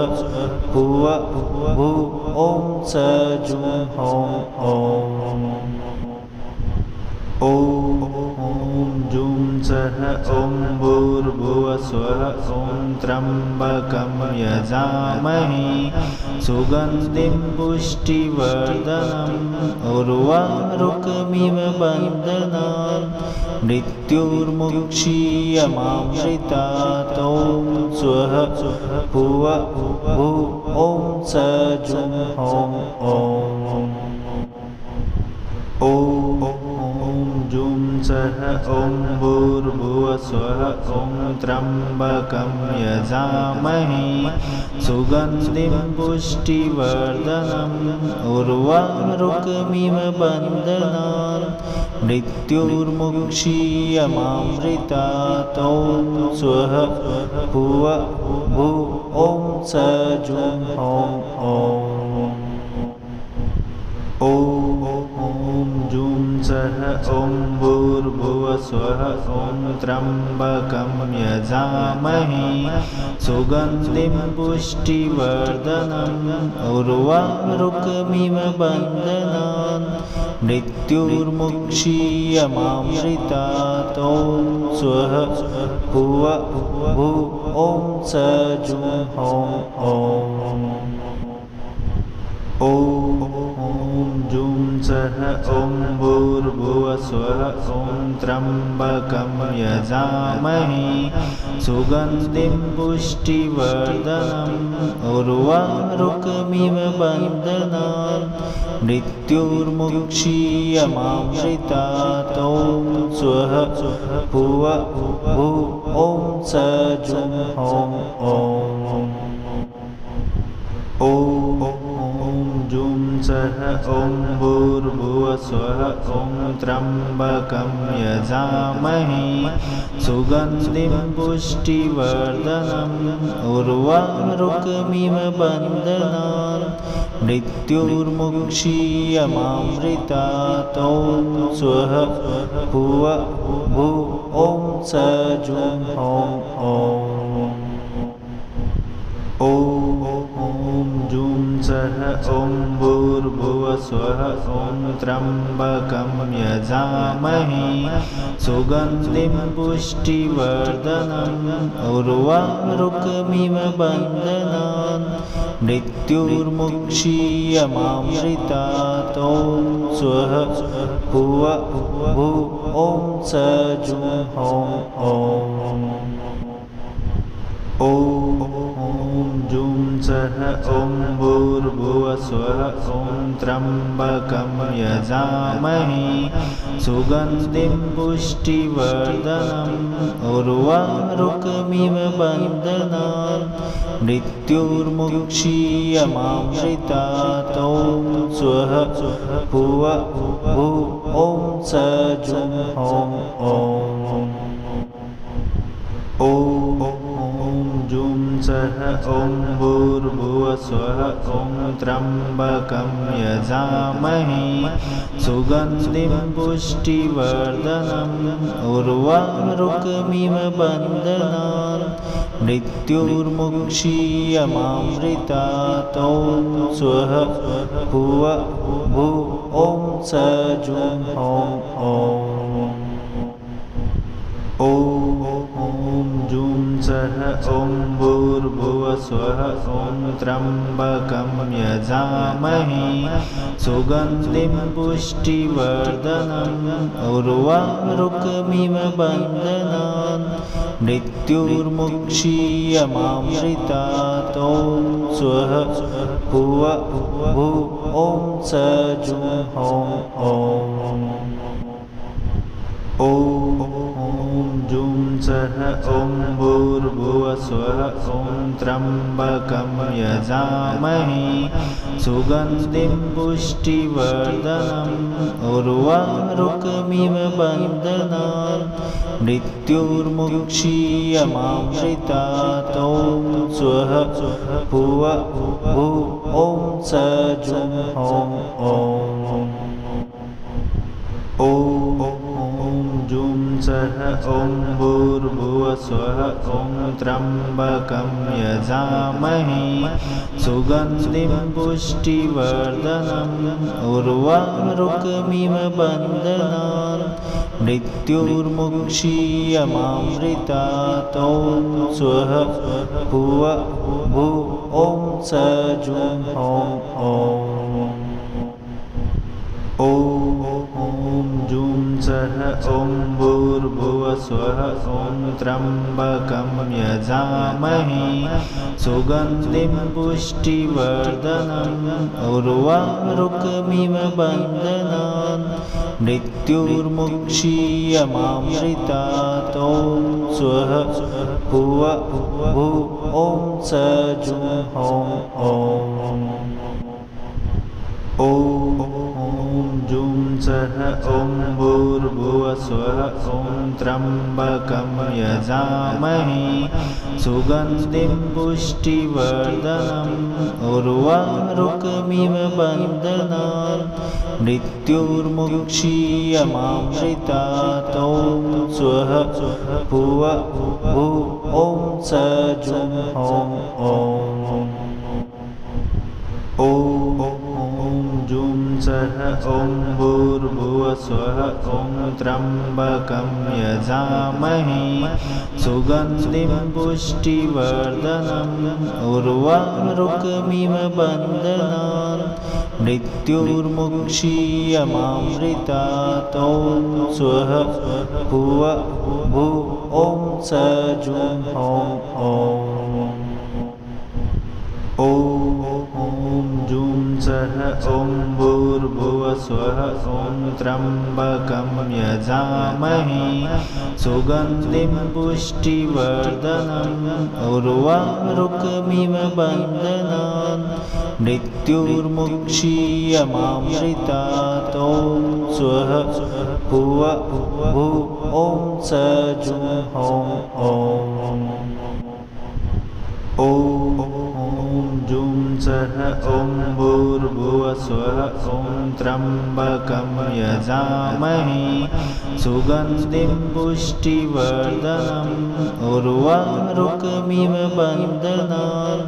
भुव भू ॐ सजुं हों ॐ जुं सः ॐ भूर्भुवस्वः ॐ त्र्यम्बकं यजामहे सुगन्धिं पुष्टिवर्धनम् उर्वारुकमिव बन्धनान् मृत्युर्मुक्षीयमामृतात् ॐ स्वः भुव भू ॐ सजुं हों ॐ जुं सः ॐ भूर्भुवस्वः ॐ त्र्यम्बकं यजामहे सुगन्धिं पुष्टिवर्धनम् उर्वारुकमिव बन्धनान् मृत्युर्मुक्षीयमामृतात् ॐ स्वः भुव भू ॐ सजुं हों ॐ जुं सः ॐ भूर्भुवस्वः ॐ त्र्यम्बकं यजामहे सुगन्धिं पुष्टिवर्धनम् उर्वारुकमिव बन्धनान् मृत्युर्मुक्षीयमामृतात् ॐ स्वः भुव भू ॐ सजुं हों ॐ जुं सः ॐ भूर्भुवस्वः ॐ त्र्यम्बकं यजामहे सुगन्धिं पुष्टिवर्धनम् उर्वारुकमिव बन्धनान् मृत्युर्मुक्षीयमामृतात् ॐ स्वः भुव भू ॐ सजुं हों ॐ जुं सः ॐ भूर्भुवस्वः ॐ त्र्यम्बकं यजामहे सुगन्धिं पुष्टिवर्धनम् उर्वारुकमिव बन्धनान् मृत्युर्मुक्षीयमामृतात् ॐ स्वः भुव भू ॐ स जुं ॐ ॐ जुं सः ॐ भूर्भुवः स्वः ॐ त्र्यम्बकं यजामहे सुगन्धिं पुष्टिवर्धनम् उर्वारुकमिव बन्धनान् मृत्युर्मुक्षीयमामृतात् ॐ स्वः भुव भू ॐ स जुं ॐ जुं सः ॐ भूर्भुवः स्वः ॐ त्र्यम्बकं यजामहे सुगन्धिं पुष्टिवर्धनम् उर्वारुकमिव बन्धनान् मृत्युर्मुक्षीयमामृतात् ॐ स्वः भुव भू ॐ स जुं ॐ जुं सः ॐ भूर्भुवः स्वः ॐ त्र्यम्बकं यजामहे सुगन्धिं पुष्टिवर्धनम् उर्वारुकमिव बन्धनान् मृत्युर्मुक्षीयमामृतात् ॐ स्वः भुव भू ॐ स जुं ॐ जुं सः ॐ भूर्भुवः स्वः ॐ त्र्यम्बकं यजामहे सुगन्धिं पुष्टिवर्धनम् उर्वारुकमिव बन्धनान् मृत्युर्मुक्षीयमामृतात् ॐ स्वः भुव भू ॐ स जुं ॐ जुं सः ॐ भूर्भुवः स्वः ॐ त्र्यम्बकं यजामहे सुगन्धिं पुष्टिवर्धनम् उर्वारुकमिव बन्धनान् मृत्युर्मुक्षीयमामृतात् ॐ स्वः भुव भू ॐ स जुं ॐ जुं सः ॐ भूर्भुवः स्वः ॐ त्र्यम्बकं यजामहे सुगन्धिं पुष्टिवर्धनम् उर्वारुकमिव बन्धनान् मृत्युर्मुक्षीयमामृतात् ॐ स्वः भुव भू ॐ स जुं ॐ जुं सः ॐ भूर्भुवः स्वः ॐ त्र्यम्बकं यजामहे सुगन्धिं पुष्टिवर्धनम् उर्वारुकमिव बन्धनान् मृत्युर्मुक्षीयमामृतात् ॐ स्वः भुव भू ॐ स जुं ॐ जुं सः ॐ भूर्भुवः स्वः ॐ त्र्यम्बकं यजामहे सुगन्धिं पुष्टिवर्धनम् उर्वारुकमिव बन्धनान् मृत्युर्मुक्षीयमामृतात् ॐ स्वः भुव भू ॐ स जुं ॐ जुं सः ॐ भूर्भुवः स्वः ॐ त्र्यम्बकं यजामहे सुगन्धिं पुष्टिवर्धनम् उर्वारुकमिव बन्धनान् मृत्युर्मुक्षीयमामृतात् ॐ स्वः भुव भू ॐ स जुं ॐ जुं सः ॐ भूर्भुवः स्वः ॐ त्र्यम्बकं यजामहे सुगन्धिं पुष्टिवर्धनम् उर्वारुकमिव बन्धनान् मृत्युर्मुक्षीयमामृतात् ॐ स्वः भुव भू ॐ सजुं हों ॐ जुं सः ॐ भूर्भुवः स्वः ॐ त्र्यम्बकं यजामहे सुगन्धिं पुष्टिवर्धनम् उर्वारुकमिव बन्धनान्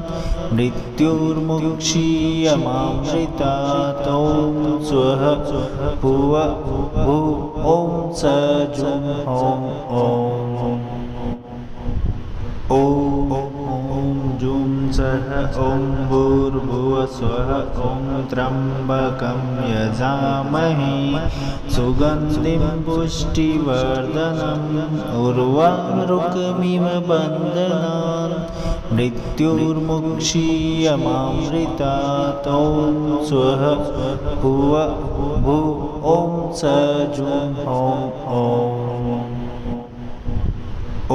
मृत्युर्मुक्षीयमामृतात् ॐ स्वः भुव भू ॐ सजुं हों ॐ जुं सः ॐ भूर्भुवः स्वः ॐ त्र्यम्बकं यजामहे सुगन्धिं पुष्टिवर्धनम् उर्वारुकमिव बन्धनान् मृत्युर्मुक्षीयमामृतात् ॐ स्वः भुव भू ॐ सजुं हों ॐ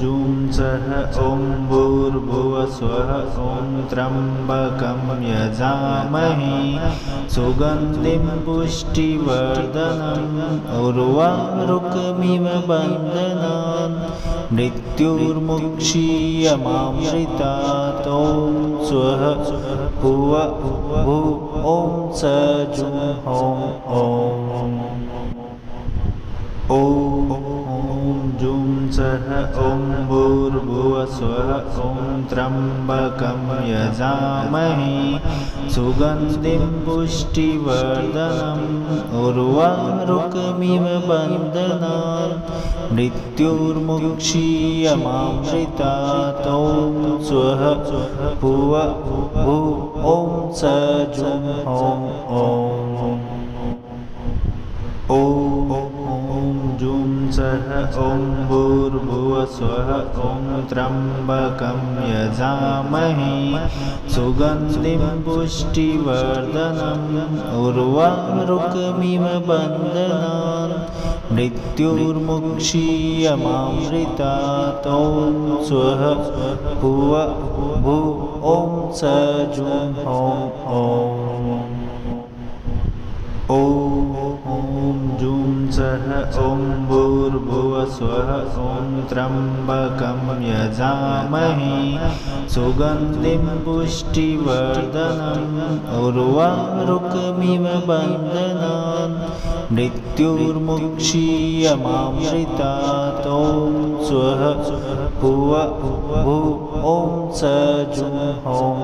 जुं सः ॐ भूर्भुवः स्वः ॐ त्र्यम्बकं यजामहे सुगन्धिं पुष्टिवर्धनम् उर्वारुकमिव बन्धनान् मृत्युर्मुक्षीयमामृतात् ॐ स्वः भुव भू ॐ सजुं हों ॐ जुं सः ॐ भूर्भुवः स्वः ॐ त्र्यम्बकं यजामहे सुगन्धिं पुष्टिवर्धनम् उर्वारुकमिव बन्धनान् मृत्युर्मुक्षीयमामृतात् ॐ स्वः भुव भू ॐ सजुं हों ॐ जुं सः ॐ भूर्भुवः स्वः ॐ त्र्यम्बकं यजामहे सुगन्धिं पुष्टिवर्धनम् उर्वारुकमिव बन्धनान् मृत्युर्मुक्षीयमामृतात् ॐ स्वः भुव भू ॐ सजुं हों ॐ जुं सः ॐ भूर्भुवः स्वः ॐ त्र्यम्बकं यजामहे सुगन्धिं पुष्टिवर्धनम् उर्वारुकमिव बन्धनान् मृत्युर्मुक्षीयमामृतात् ॐ स्वः भुव भू ॐ सजुं हों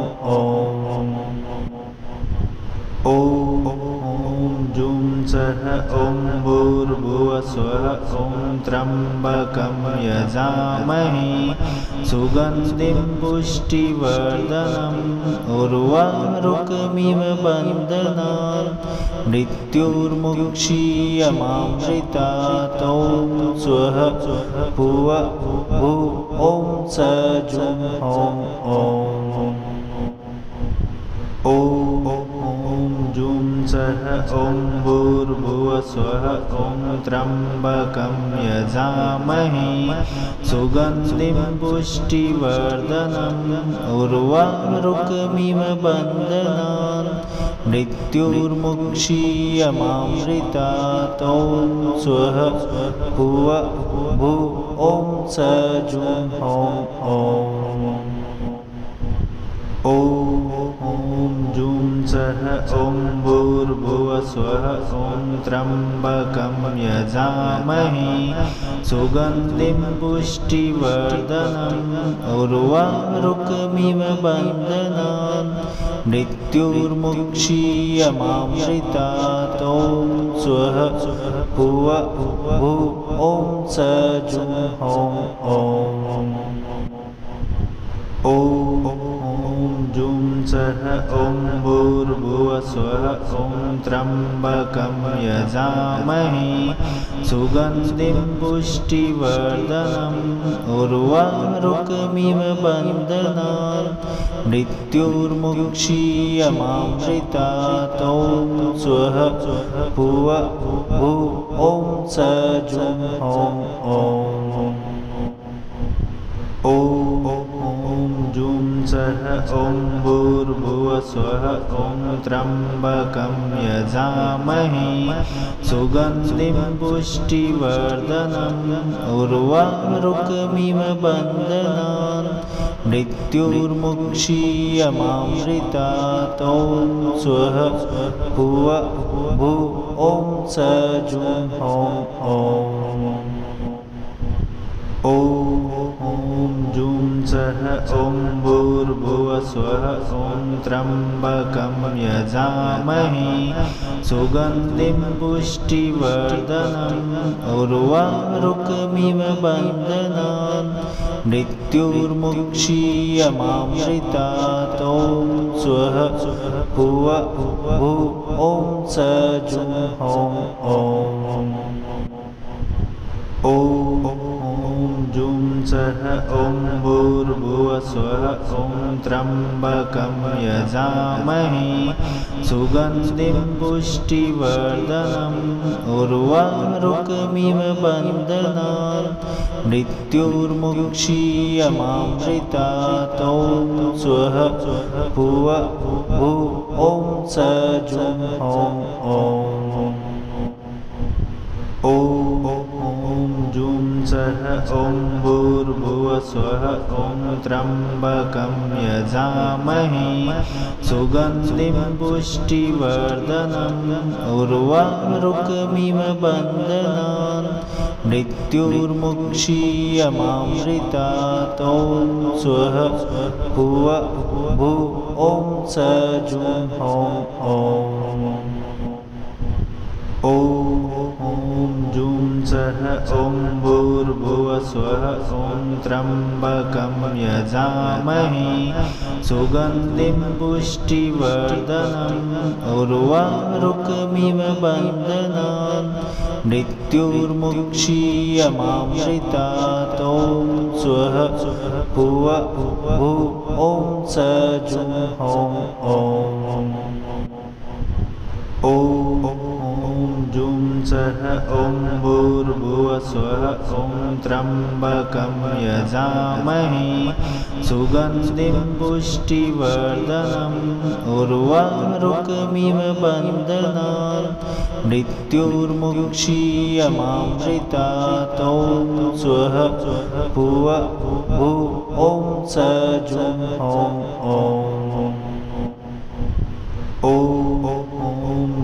ॐ जुं सः ॐ भूर्भुवः स्वः ॐ त्र्यम्बकं यजामहे सुगन्धिं पुष्टिवर्धनम् उर्वारुकमिव बन्धनान् मृत्युर्मुक्षीयमामृतात् ॐ स्वः भुव भू ॐ सजुं हों ॐ जुं सः ॐ भूर्भुवः स्वः ॐ त्र्यम्बकं यजामहे सुगन्धिं पुष्टिवर्धनम् उर्वारुकमिव बन्धनान् मृत्युर्मुक्षीयमामृतात् ॐ स्वः भुव भू ॐ सजुं हों ॐ जुं सः ॐ भूर्भुवः स्वः ॐ त्र्यम्बकं यजामहे सुगन्धिं पुष्टिवर्धनम् उर्वारुकमिव बन्धनान् मृत्युर्मुक्षीयमामृतात् ॐ स्वः भुव भू ॐ सजुं हों ॐ जुं सः सः ॐ भूर्भुवस्वः ॐ त्र्यम्बकं यजामहे सुगन्धिं पुष्टिवर्धनम् उर्वारुकमिव बन्धनान् मृत्युर्मुक्षीयमामृतात् ॐ स्वः भुव भू ॐ स जुं ॐ ॐ जुं सः ॐ भूर्भुवस्वः ॐ त्र्यम्बकं यजामहे सुगन्धिं पुष्टिवर्धनम् उर्वारुकमिव बन्धनान् मृत्युर्मुक्षीयमामृतात् ॐ स्वः भुव भू ॐ स जुं ॐ जुं सः ॐ भूर्भुवस्वः ॐ त्र्यम्बकं यजामहे सुगन्धिं पुष्टिवर्धनम् उर्वारुकमिव बन्धनान् मृत्युर्मुक्षीयमामृतात् ॐ स्वः भुव भू ॐ स जुं ॐ जुं सः ॐ भूर्भुवस्वः ॐ त्र्यम्बकं यजामहे सुगन्धिं पुष्टिवर्धनम् उर्वारुकमिव बन्धनान् मृत्युर्मुक्षीयमामृतात् ॐ स्वः भुव भू ॐ स जुं ॐ जुं सः ॐ भूर्भुवस्वः ॐ त्र्यम्बकं यजामहे सुगन्धिं पुष्टिवर्धनम् उर्वारुकमिव बन्धनान् मृत्युर्मुक्षीयमामृतात् ॐ स्वः भुव भू ॐ स जुं ॐ जुं सः ॐ भूर्भुवस्वः ॐ त्र्यम्बकं यजामहे सुगन्धिं पुष्टिवर्धनम् उर्वारुकमिव बन्धनान् मृत्युर्मुक्षीयमामृतात् ॐ स्वः भुव भू ॐ स जुं ॐ जुं सः ॐ भूर्भुवस्वः ॐ त्र्यम्बकं यजामहे सुगन्धिं पुष्टिवर्धनम् उर्वारुकमिव बन्धनान् मृत्युर्मुक्षीयमामृतात् ॐ स्वः भुव भू ॐ स जुं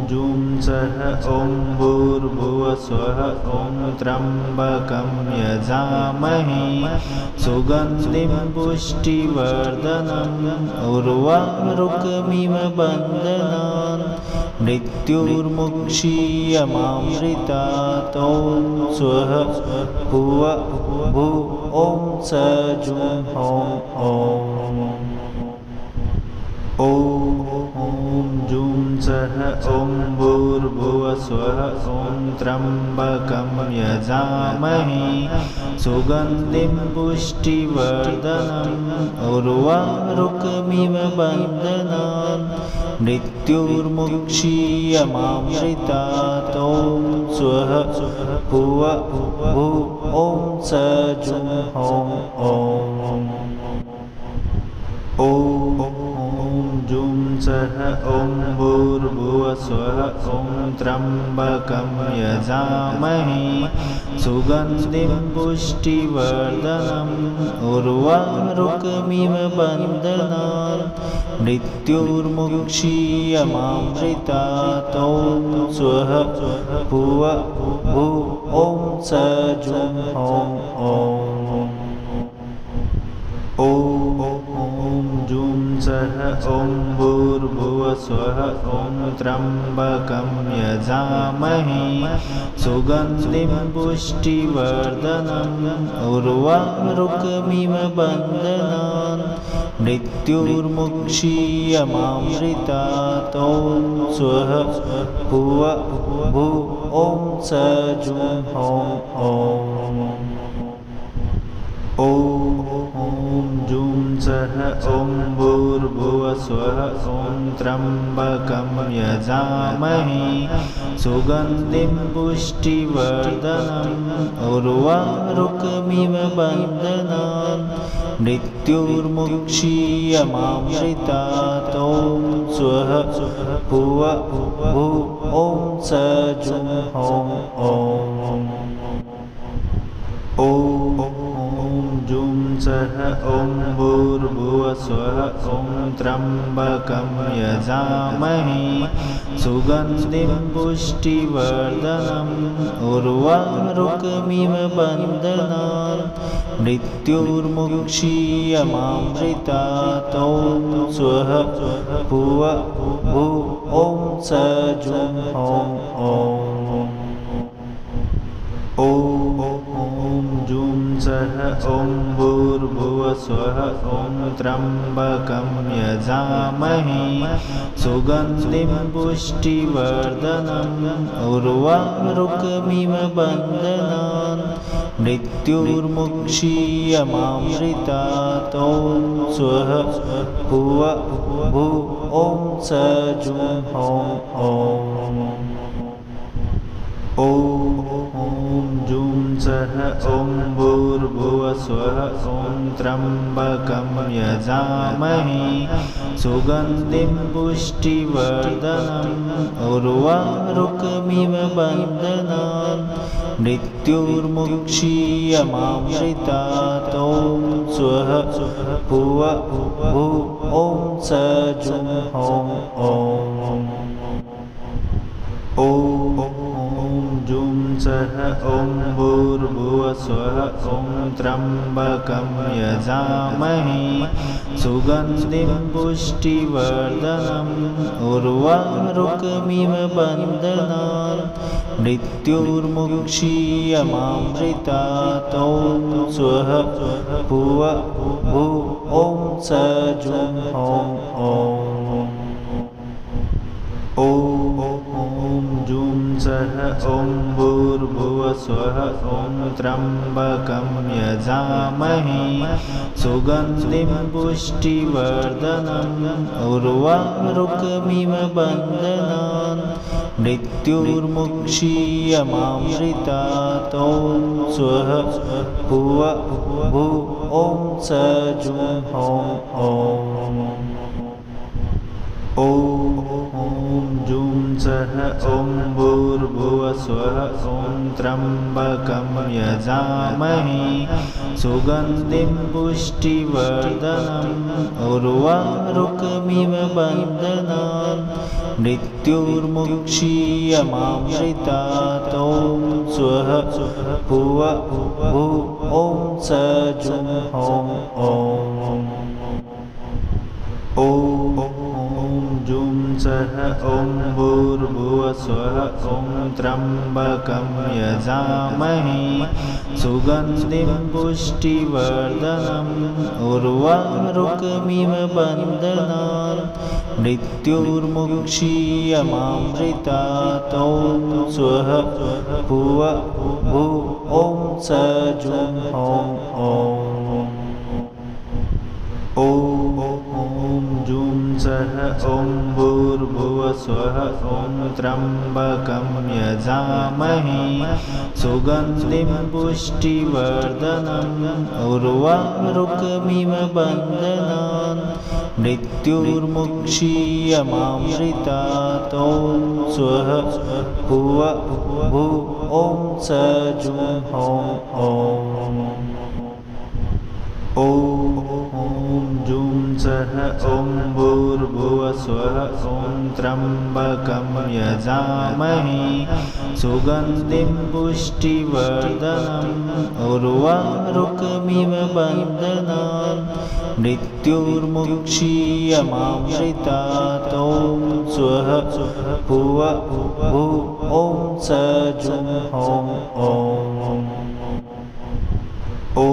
जुं सः ॐ भूर्भुवस्वः ॐ त्र्यम्बकं यजामहे सुगन्धिं पुष्टिवर्धनम् उर्वारुकमिव बन्धनान् मृत्युर्मुक्षीयमामृतात् ॐ स्वः भुव भू ॐ स जुं जुं सः ॐ भूर्भुवस्वः ॐ त्र्यम्बकं यजामहे सुगन्धिं पुष्टिवर्धनम् उर्वारुकमिव बन्धनान् मृत्युर्मुक्षीयमामृतात् ॐ स्वः भुव भू ॐ स जुं जुं सः ॐ भूर्भुवस्वः ॐ त्र्यम्बकं यजामहे सुगन्धिं पुष्टिवर्धनम् उर्वारुकमिव बन्धनान् मृत्युर्मुक्षीयमामृतात् ॐ स्वः भुव भू ॐ स जुं जुं सः ॐ भूर्भुवस्वः ॐ त्र्यम्बकं यजामहे सुगन्धिं पुष्टिवर्धनम् उर्वारुकमिव बन्धनान् मृत्युर्मुक्षीयमामृतात् ॐ स्वः भुव भू ॐ स जुं हौं ॐ जुं सः ॐ भूर्भुवस्वः ॐ त्र्यम्बकं यजामहे सुगन्धिं पुष्टिवर्धनम् उर्वारुकमिव बन्धनान् मृत्युर्मुक्षीयमामृतात् ॐ स्वः भुव भू ॐ स जुं हौं ॐ जुं सः ॐ भूर्भुवस्वः ॐ त्र्यम्बकं यजामहे सुगन्धिं पुष्टिवर्धनम् उर्वारुकमिव बन्धनान् मृत्युर्मुक्षीयमामृतात् ॐ स्वः भुव भू ॐ स जुं हौं ॐ जुं सः ॐ भूर्भुवस्वः ॐ त्र्यम्बकं यजामहे सुगन्धिं पुष्टिवर्धनम् उर्वारुकमिव बन्धनान् मृत्युर्मुक्षीयमामृतात् ॐ स्वः भुव भू ॐ स जुं हौं ॐ जुं सः ॐ भूर्भुवस्वः ॐ त्र्यम्बकं यजामहे सुगन्धिं पुष्टिवर्धनम् उर्वारुकमिव बन्धनान् मृत्युर्मुक्षीयमामृतात् ॐ स्वः भुव भू ॐ स जुं हौं ॐ जुं सः ॐ भूर्भुवस्वः ॐ त्र्यम्बकं यजामहे सुगन्धिं पुष्टिवर्धनम् उर्वारुकमिव बन्धनान् मृत्युर्मुक्षीयमामृतात् ॐ स्वः भुव भू ॐ स जुं हौं ॐ जुं सः ॐ भूर्भुवस्वः ॐ त्र्यम्बकं यजामहे सुगन्धिं पुष्टिवर्धनम् उर्वारुकमिव बन्धनान् मृत्युर्मुक्षीयमामृतात् ॐ स्वः भुव भू ॐ स जुं हौं ॐ जुं सः ॐ भूर्भुवस्वः ॐ त्र्यम्बकं यजामहे सुगन्धिं पुष्टिवर्धनम् उर्वारुकमिव बन्धनान् मृत्युर्मुक्षीयमामृतात् ॐ स्वः भुव भू ॐ स जुं हौं ॐ जुं सः ॐ भूर्भुवस्वः ॐ त्र्यम्बकं यजामहे सुगन्धिं पुष्टिवर्धनम् उर्वारुकमिव बन्धनान् मृत्युर्मुक्षीयमामृतात् ॐ स्वः भुव भू ॐ स जुं हौं ॐ जुं सः ॐ भूर्भुवस्वः ॐ त्र्यम्बकं यजामहे सुगन्धिं पुष्टिवर्धनम् उर्वारुकमिव बन्धनान् मृत्युर्मुक्षीयमामृतात् ॐ स्वः भुव भू ॐ स जुं हौं ॐ जुं सः ॐ भूर्भुवस्वः ॐ त्र्यम्बकं यजामहे सुगन्धिं पुष्टिवर्धनम् उर्वारुकमिव बन्धनान् मृत्युर्मुक्षीयमामृतात् ॐ स्वः भुव भू ॐ स जुं हों ॐ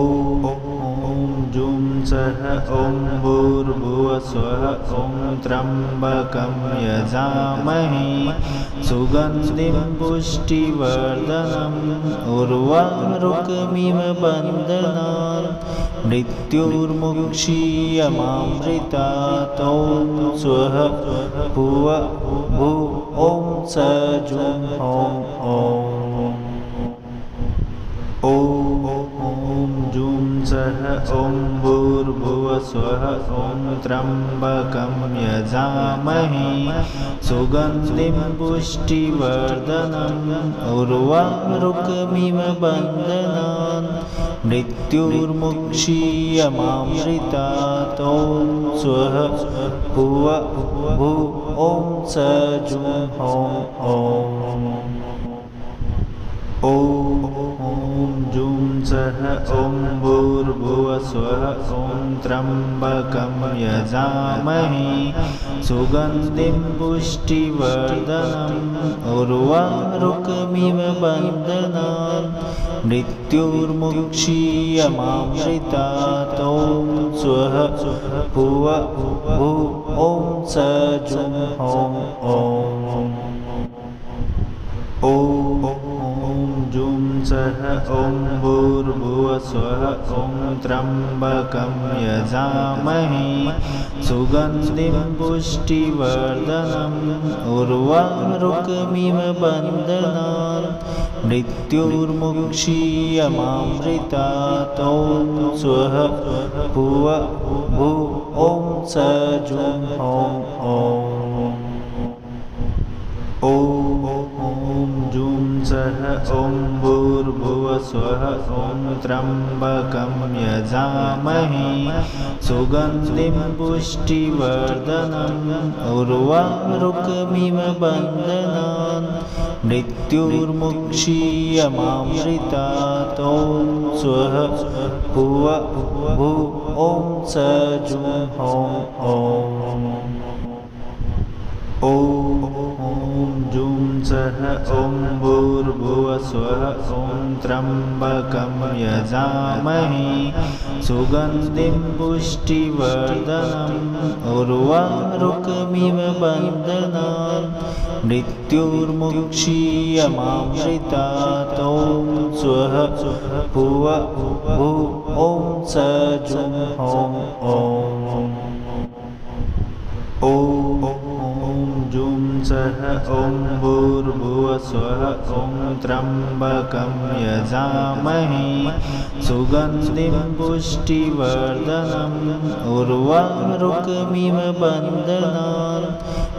जुं सः ॐ भूर्भुवः स्वः ॐ त्र्यम्बकं यजामहे सुगन्धिं पुष्टिवर्धनम् उर्वारुकमिव बन्धनान् मृत्युर्मुक्षीयमामृतात् ॐ स्वः भुव भू ॐ स जुं हों ॐ जुं सः ॐ भूर्भुवः स्वः ॐ त्र्यम्बकं यजामहे सुगन्धिं पुष्टिवर्धनम् उर्वारुकमिव बन्धनान् मृत्युर्मुक्षीयमामृतात् ॐ स्वः भुव भू ॐ स जुं हों ॐ जुं सः ॐ भूर्भुवः स्वः ॐ त्र्यम्बकं यजामहे सुगन्धिं पुष्टिवर्धनम् उर्वारुकमिव बन्धनान् मृत्युर्मुक्षीयमामृतात् ॐ स्वः भुव भू ॐ स जुं हों ॐ जुं सः ॐ भूर्भुवः स्वः ॐ त्र्यम्बकं यजामहे सुगन्धिं पुष्टिवर्धनम् उर्वारुकमिव बन्धनान् मृत्युर्मुक्षीयमामृतात् ॐ स्वः भुव भू ॐ स जुं हों ॐ जुं सः ॐ भूर्भुवः स्वः ॐ त्र्यम्बकं यजामहे सुगन्धिं पुष्टिवर्धनम् उर्वारुकमिव बन्धनान् मृत्युर्मुक्षीयमामृतात् ॐ स्वः भुव भू ॐ स जुं हों ॐ जुं सः ॐ भूर्भुवः स्वः ॐ त्र्यम्बकं यजामहे सुगन्धिं पुष्टिवर्धनम् उर्वारुकमिव बन्धनान् मृत्युर्मुक्षीयमामृतात् ॐ स्वः भुव भू ॐ स जुं हों ॐ जुं सः ॐ भूर्भुवः स्वः ॐ त्र्यम्बकं यजामहे सुगन्धिं पुष्टिवर्धनम् उर्वारुकमिव बन्धनान्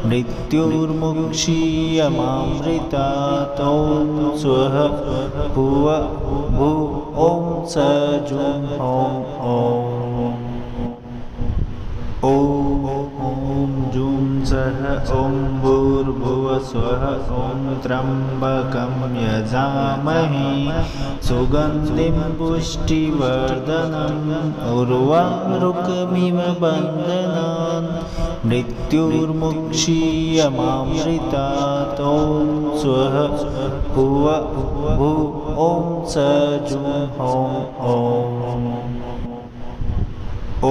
मृत्युर्मुक्षीयमामृतात् ॐ स्वः भुव भू ॐ स जुं हों ॐ जुं सः ॐ भूर्भुवः स्वः ॐ त्र्यम्बकं यजामहे सुगन्धिं पुष्टिवर्धनम् उर्वारुकमिव बन्धनान् मृत्युर्मुक्षीयमामृतात् ॐ स्वः भुव भू ॐ स जुं हों ॐ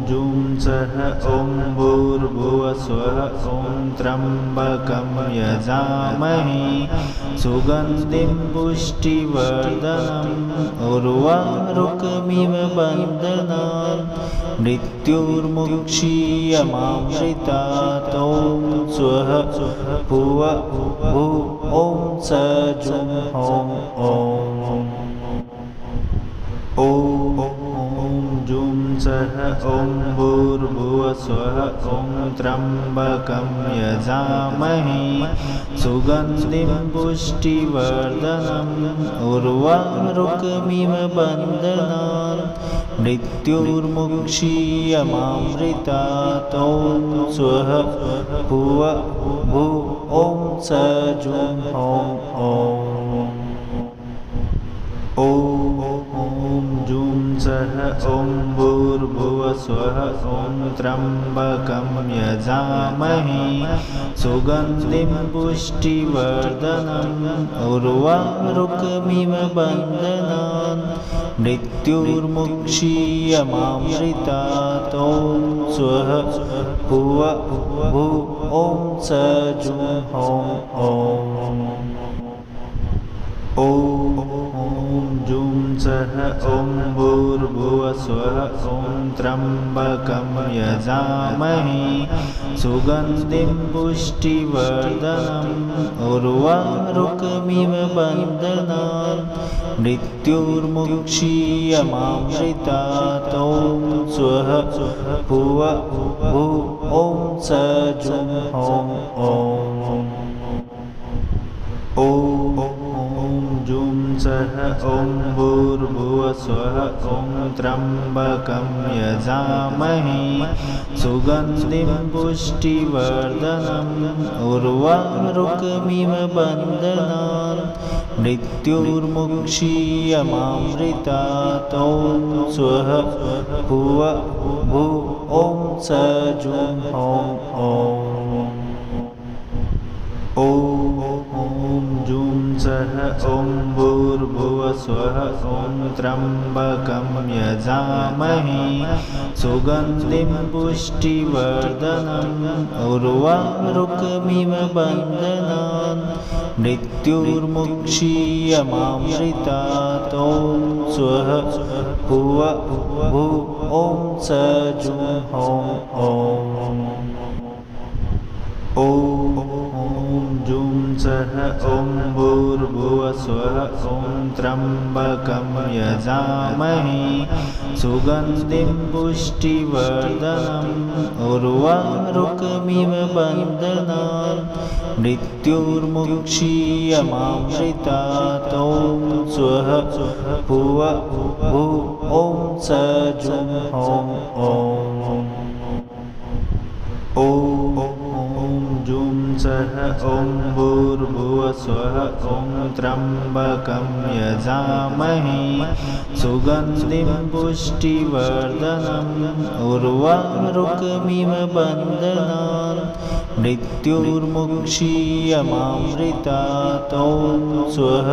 जुं सः ॐ भूर्भुवः स्वः ॐ त्र्यम्बकं यजामहे सुगन्धिं पुष्टिवर्धनम् उर्वारुकमिव बन्धनान् मृत्युर्मुक्षीयमामृतात् ॐ स्वः भुव भू ॐ स जुं हों ॐ जुं सः ॐ भूर्भुवः स्वः ॐ त्र्यम्बकं यजामहे सुगन्धिं पुष्टिवर्धनम् उर्वारुकमिव बन्धनान् मृत्युर्मुक्षीयमामृतात् ॐ स्वः भुव भू ॐ स जुं हों ॐ जूं सः ॐ भूर्भुवस्वः ॐ त्र्यम्बकं यजामहे सुगन्धिं पुष्टिवर्धनम् उर्वारुकमिव बन्धनान् मृत्युर्मुक्षीयमामृतात् ॐ स्वः भुव भू ॐ स जुं ॐ ॐ जूं सः ॐ भूर्भुवस्वः ॐ त्र्यम्बकं यजामहे सुगन्धिं पुष्टिवर्धनम् उर्वारुकमिव बन्धनान् मृत्युर्मुक्षीयमामृतात् ॐ स्वः भुव भू ॐ स जुं ॐ जूं सः ॐ भूर्भुवस्वः ॐ त्र्यम्बकं यजामहे सुगन्धिं पुष्टिवर्धनम् उर्वारुकमिव बन्धनान् मृत्युर्मुक्षीयमामृतात् ॐ स्वः भुव भू ॐ स जुं ॐ जूं सः ॐ भूर्भुवस्वः ॐ त्र्यम्बकं यजामहे सुगन्धिं पुष्टिवर्धनम् उर्वारुकमिव बन्धनान् मृत्युर्मुक्षीयमामृतात् ॐ स्वः भुव भू ॐ स जुं ॐ जूं सः ॐ भूर्भुवस्वः ॐ त्र्यम्बकं यजामहे सुगन्धिं पुष्टिवर्धनम् उर्वारुकमिव बन्धनान् मृत्युर्मुक्षीयमामृतात् ॐ स्वः भुव भू ॐ स जुं ॐ जूं सः ॐ भूर्भुवस्वः ॐ त्र्यम्बकं यजामहे सुगन्धिं पुष्टिवर्धनम् उर्वारुकमिव बन्धनान् मृत्युर्मुक्षीयमामृतात् ॐ स्वः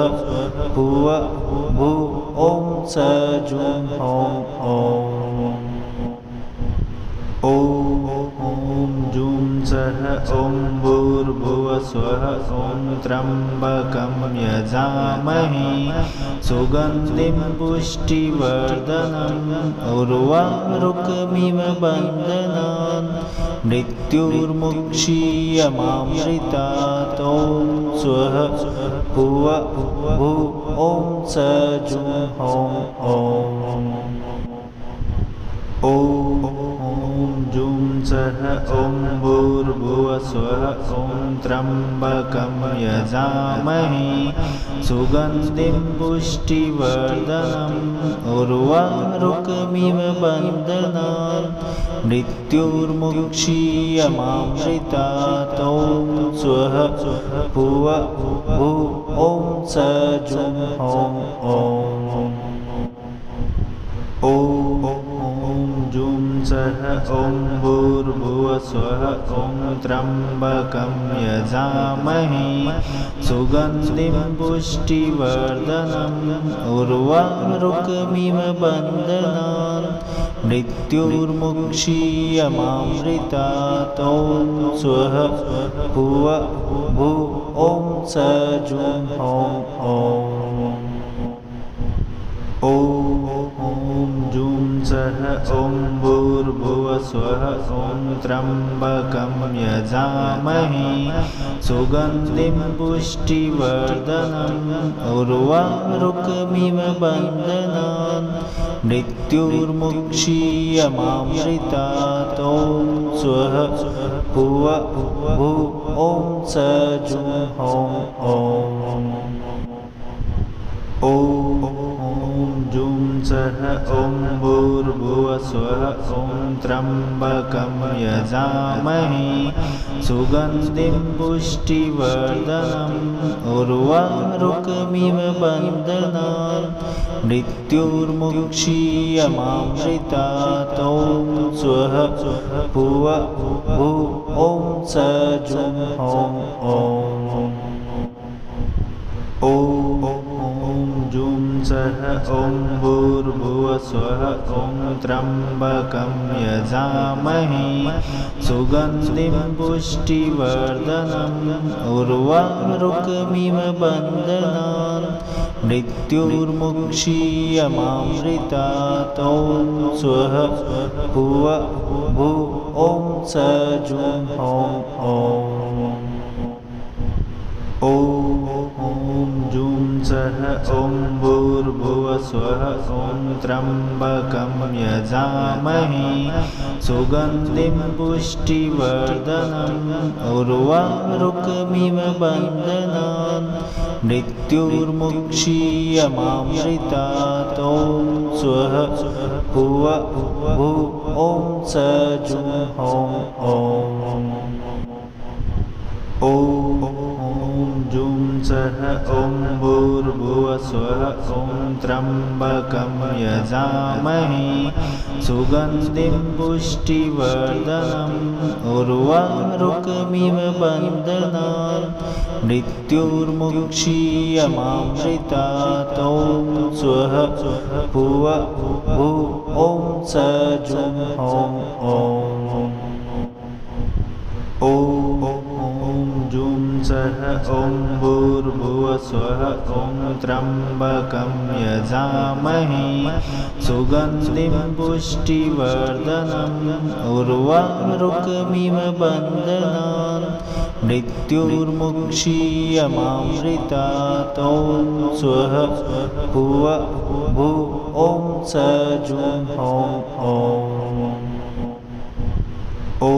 भुव भू ॐ स जुं ॐ जूं सः ॐ भूर्भुवस्वः ॐ त्र्यम्बकं यजामहे सुगन्धिं पुष्टिवर्धनम् उर्वारुकमिव बन्धनान् मृत्युर्मुक्षीयमामृतात् ॐ स्वः भुव भू ॐ स जुं ॐ जूं सः ॐ भूर्भुवस्वः ॐ त्र्यम्बकं यजामहे सुगन्धिं पुष्टिवर्धनम् उर्वारुकमिव बन्धनान् मृत्युर्मुक्षीयमामृतात् ॐ स्वः भुव भू ॐ स जुं ॐ जूं सः ॐ भूर्भुवस्वः ॐ त्र्यम्बकं यजामहे सुगन्धिं पुष्टिवर्धनम् उर्वारुकमिव बन्धनान् मृत्युर्मुक्षीयमामृतात् ॐ स्वः भुव भू ॐ स जुं ॐ जूं सः ॐ भूर्भुवस्वः ॐ त्र्यम्बकं यजामहे सुगन्धिं पुष्टिवर्धनम् उर्वारुकमिव बन्धनान् मृत्युर्मुक्षीयमामृतात् ॐ स्वः भुव भू ॐ स जुं ॐ जूं सः सः ॐ भूर्भुवस्वः ॐ त्र्यम्बकं यजामहे सुगन्धिं पुष्टिवर्धनम् उर्वारुकमिव बन्धनान् मृत्युर्मुक्षीयमामृतात् ॐ स्वः भुव भू ॐ स जुं ॐ ॐ जुं सः ॐ भूर्भुवस्वः ॐ त्र्यम्बकं यजामहे सुगन्धिं पुष्टिवर्धनम् उर्वारुकमिव बन्धनान् मृत्युर्मुक्षीयमामृतात् ॐ स्वः भुव भू ॐ स जुं ॐ जुं सः ॐ भूर्भुवस्वः ॐ त्र्यम्बकं यजामहे सुगन्धिं पुष्टिवर्धनम् उर्वारुकमिव बन्धनान् मृत्युर्मुक्षीयमामृतात् ॐ स्वः भुव भू ॐ स जुं ॐ जुं सः ॐ भूर्भुवस्वः ॐ त्र्यम्बकं यजामहे सुगन्धिं पुष्टिवर्धनम् उर्वारुकमिव बन्धनान् मृत्युर्मुक्षीयमामृतात् ॐ स्वः भुव भू ॐ स जुं ॐ जुं सः ॐ भूर्भुवस्वः ॐ त्र्यम्बकं यजामहे सुगन्धिं पुष्टिवर्धनम् उर्वारुकमिव बन्धनान् मृत्युर्मुक्षीयमामृतात् ॐ स्वः भुव भू ॐ स जुं ॐ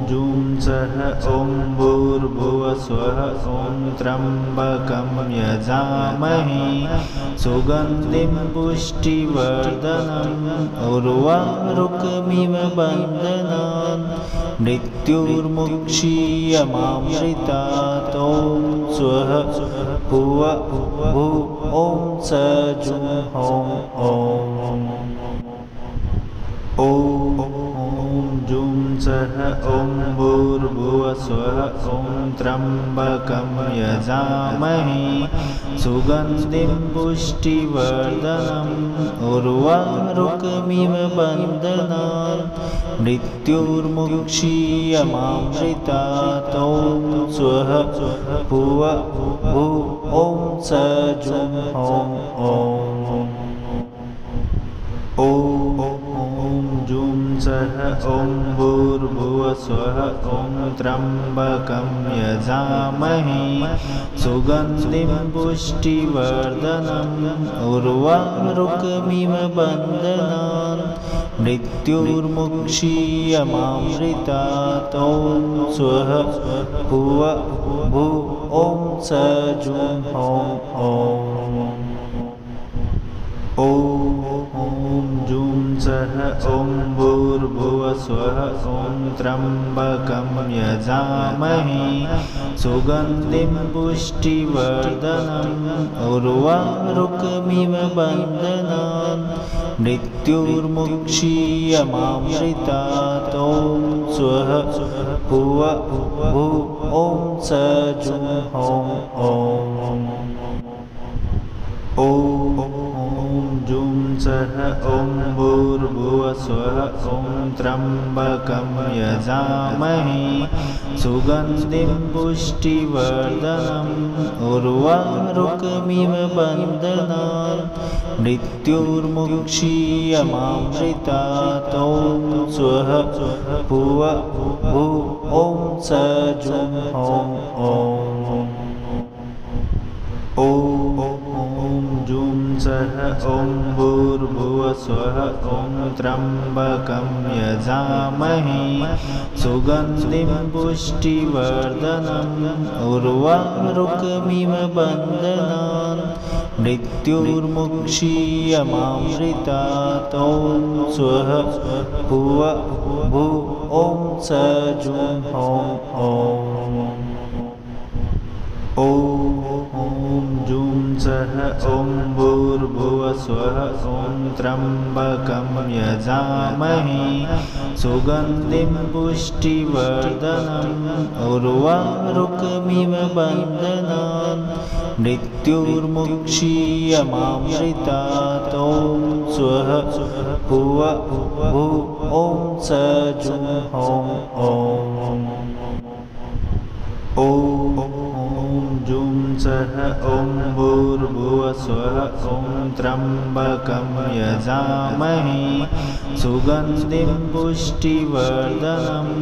जुं सः ॐ भूर्भुवस्वः ॐ त्र्यम्बकं यजामहे सुगन्धिं पुष्टिवर्धनम् उर्वारुकमिव बन्धनान् मृत्युर्मुक्षीयमामृतात् ॐ स्वः भुव भू ॐ स जुं ॐ जुं सः ॐ भूर्भुवस्वः ॐ त्र्यम्बकं यजामहे सुगन्धिं पुष्टिवर्धनम् उर्वारुकमिव बन्धनान् मृत्युर्मुक्षीयमामृतात् ॐ स्वः भुव भू ॐ स जुं ॐ जुं सः ॐ भूर्भुवस्वः ॐ त्र्यम्बकं यजामहे सुगन्धिं पुष्टिवर्धनम् उर्वारुकमिव बन्धनान् मृत्युर्मुक्षीयमामृतात् ॐ स्वः भुव भू ॐ स जुं ॐ जुं सः ॐ भूर्भुवस्वः ॐ त्र्यम्बकं यजामहे सुगन्धिं पुष्टिवर्धनम् उर्वारुकमिव बन्धनान् मृत्युर्मुक्षीयमामृतात् ॐ स्वः भुव भू ॐ स जुं ॐ जुं सः ॐ भूर्भुवस्वः ॐ त्र्यम्बकं यजामहे सुगन्धिं पुष्टिवर्धनम् उर्वारुकमिव बन्धनान् मृत्युर्मुक्षीयमामृतात् ॐ स्वः भुव भू ॐ स जुं ॐ जूं सः ॐ भूर्भुवः स्वः ॐ त्र्यम्बकं यजामहे सुगन्धिं पुष्टिवर्धनम् उर्वारुकमिव बन्धनान् मृत्युर्मुक्षीयमामृतात् ॐ स्वः भुव भू ॐ स जूं ॐ ॐ जूं सः ॐ भूर्भुवः स्वः ॐ त्र्यम्बकं यजामहे सुगन्धिं पुष्टिवर्धनम् उर्वारुकमिव बन्धनान् मृत्युर्मुक्षीयमामृतात् ॐ स्वः भुव भू ॐ स जूं ॐ जूं सः ॐ भूर्भुवः स्वः ॐ त्र्यम्बकं यजामहे सुगन्धिं पुष्टिवर्धनम्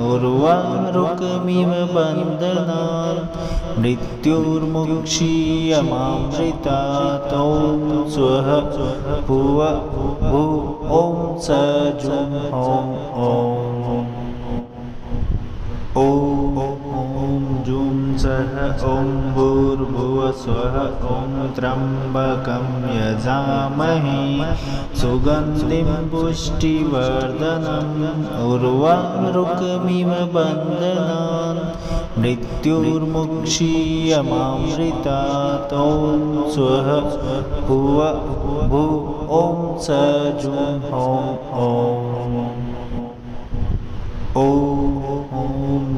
उर्वारुकमिव बन्धनान् मृत्युर्मुक्षीयमामृतात् ॐ स्वः भुव भू ॐ स जूं ॐ जूं सः ॐ भूर्भुवः स्वः ॐ त्र्यम्बकं यजामहे सुगन्धिं पुष्टिवर्धनम् उर्वारुकमिव बन्धनान् मृत्युर्मुक्षीयमामृतात् ॐ स्वः भुव भू ॐ स जूं ॐ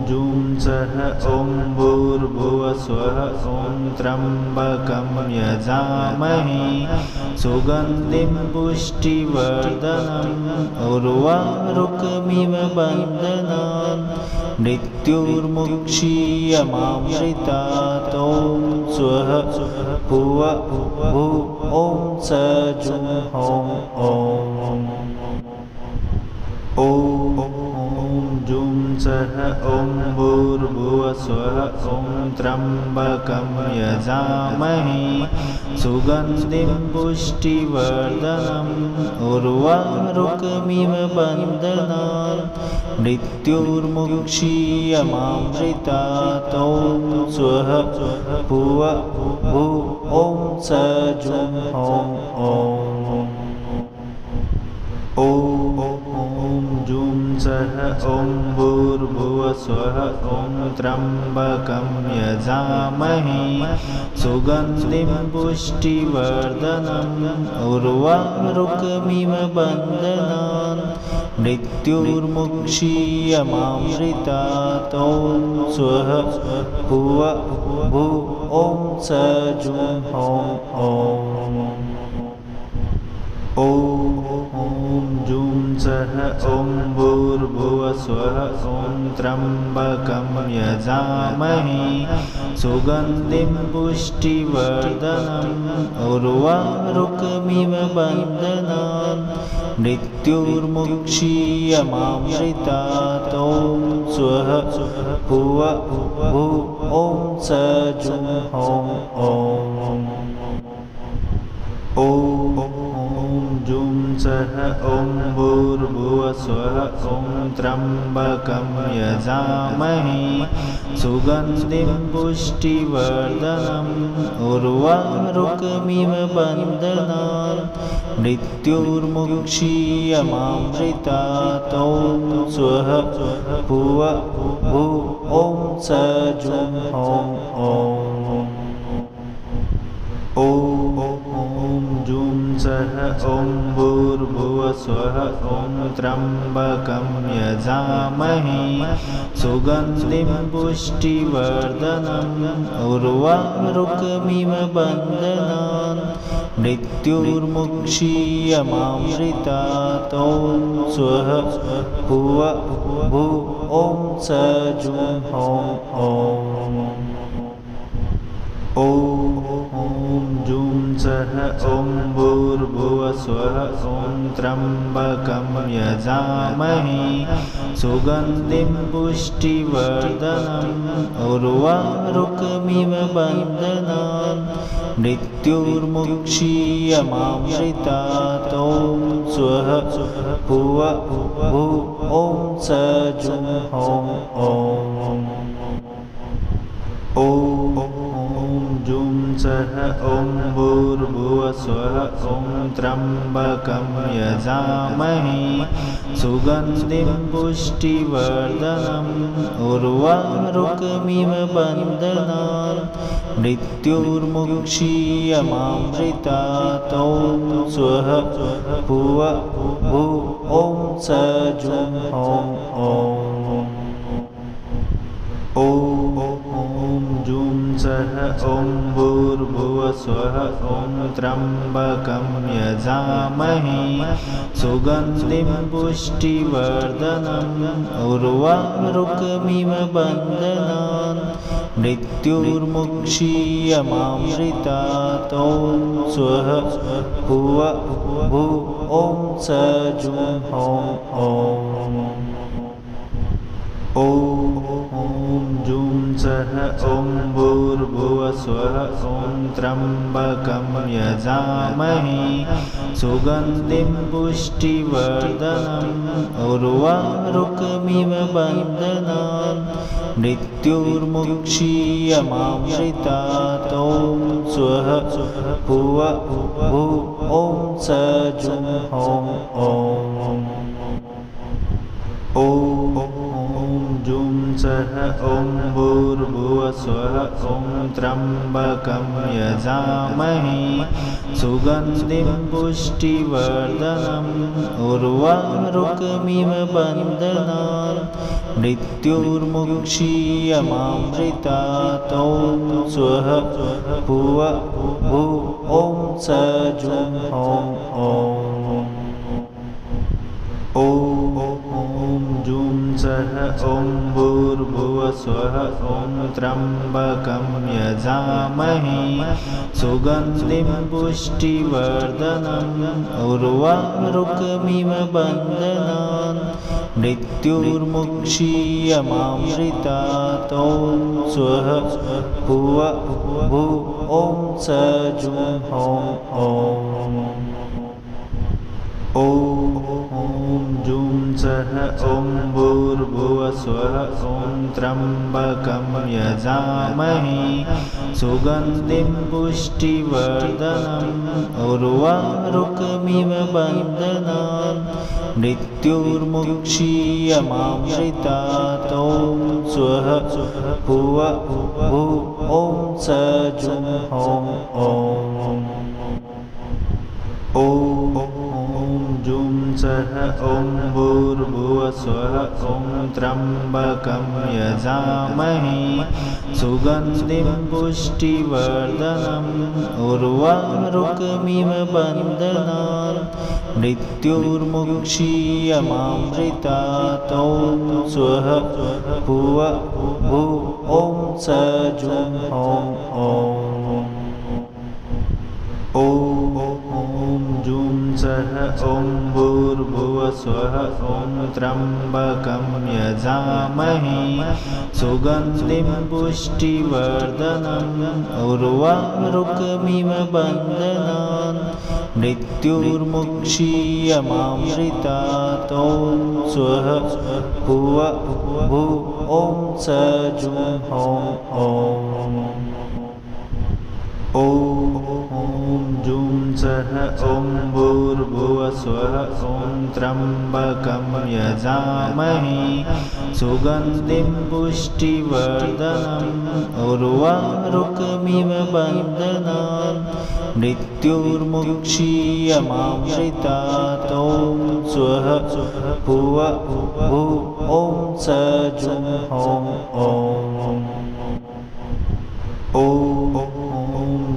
जूं सः ॐ भूर्भुवः स्वः ॐ त्र्यम्बकं यजामहे सुगन्धिं पुष्टिवर्धनम् उर्वारुकमिव बन्धनान् मृत्युर्मुक्षीयमामृतात् ॐ स्वः भुव भू ॐ स जूं ॐ जूं सः ॐ भूर्भुवः स्वः ॐ त्र्यम्बकं यजामहे सुगन्धिं पुष्टिवर्धनम् उर्वारुकमिव बन्धनान् मृत्युर्मुक्षीयमामृतात् ॐ स्वः भुव भू ॐ स जूं ॐ जूं सः ॐ भूर्भुवः स्वः ॐ त्र्यम्बकं यजामहे सुगन्धिं पुष्टिवर्धनम् उर्वारुकमिव बन्धनान् मृत्युर्मुक्षीयमामृतात् ॐ स्वः भुव भू ॐ स जूं ॐ जूं सः ॐ भूर्भुवः स्वः ॐ त्र्यम्बकं यजामहे सुगन्धिं पुष्टिवर्धनम् उर्वारुकमिव बन्धनान् मृत्युर्मुक्षीयमामृतात् ॐ स्वः भुव भू ॐ स जूं ॐ जूं सः ॐ भूर्भुवः स्वः ॐ त्र्यम्बकं यजामहे सुगन्धिं पुष्टिवर्धनम् उर्वारुकमिव बन्धनान् मृत्युर्मुक्षीयमामृतात् ॐ स्वः भुव भू ॐ स जूं ॐ जूं सः ॐ भूर्भुवः स्वः ॐ त्र्यम्बकं यजामहे सुगन्धिं पुष्टिवर्धनम् उर्वारुकमिव बन्धनान् मृत्युर्मुक्षीयमामृतात् ॐ स्वः भुव भू ॐ स जूं ॐ ॐ जूं सः ॐ भूर्भुवः स्वः ॐ त्र्यम्बकं यजामहे सुगन्धिं पुष्टिवर्धनम् उर्वारुकमिव बन्धनान् मृत्युर्मुक्षीयमामृतात् ॐ स्वः भुव भू ॐ स जुं हों ॐ जूं सः ॐ भूर्भुवः स्वः ॐ त्र्यम्बकं यजामहे सुगन्धिं पुष्टिवर्धनम् उर्वारुकमिव बन्धनान् मृत्युर्मुक्षीयमामृतात् ॐ स्वः भुव भू ॐ स जुं हों ॐ जूं सः ॐ भूर्भुवः स्वः ॐ त्र्यम्बकं यजामहे सुगन्धिं पुष्टिवर्धनम् उर्वारुकमिव बन्धनान् मृत्युर्मुक्षीयमामृतात् ॐ स्वः भुव भू ॐ स जुं हों ॐ जूं सः ॐ भूर्भुवः स्वः ॐ त्र्यम्बकं यजामहे सुगन्धिं पुष्टिवर्धनम् उर्वारुकमिव बन्धनान् मृत्युर्मुक्षीयमामृतात् ॐ स्वः भुव भू ॐ स जुं हों ॐ जूं सः ॐ भूर्भुवः स्वः ॐ त्र्यम्बकं यजामहे सुगन्धिं पुष्टिवर्धनम् उर्वारुकमिव बन्धनान् मृत्युर्मुक्षीयमामृतात् ॐ स्वः भुव भू ॐ स जुं हों ॐ जूं सः ॐ भूर्भुवः स्वः ॐ त्र्यम्बकं यजामहे सुगन्धिं पुष्टिवर्धनम् उर्वारुकमिव बन्धनान् मृत्युर्मुक्षीयमामृतात् ॐ स्वः भुव भू ॐ स जुं हों ॐ जूं सः ॐ भूर्भुवः स्वः ॐ त्र्यम्बकं यजामहे सुगन्धिं पुष्टिवर्धनम् उर्वारुकमिव बन्धनान् मृत्युर्मुक्षीयमामृतात् ॐ स्वः भुव भू ॐ स जुं हों ॐ जूं सः ॐ भूर्भुवः स्वः ॐ त्र्यम्बकं यजामहे सुगन्धिं पुष्टिवर्धनम् उर्वारुकमिव बन्धनान् मृत्युर्मुक्षीयमामृतात् ॐ स्वः भुव भू ॐ स जुं हों ॐ जूं सः ॐ भूर्भुवः स्वः ॐ त्र्यम्बकं यजामहे सुगन्धिं पुष्टिवर्धनम् उर्वारुकमिव बन्धनान् मृत्युर्मुक्षीयमामृतात् ॐ स्वः भुव भू ॐ स जुं हों ॐ जूं सः ॐ भूर्भुवः स्वः ॐ त्र्यम्बकं यजामहे सुगन्धिं पुष्टिवर्धनम् उर्वारुकमिव बन्धनान् मृत्युर्मुक्षीयमामृतात् ॐ स्वः भुव भू ॐ स जुं हों ॐ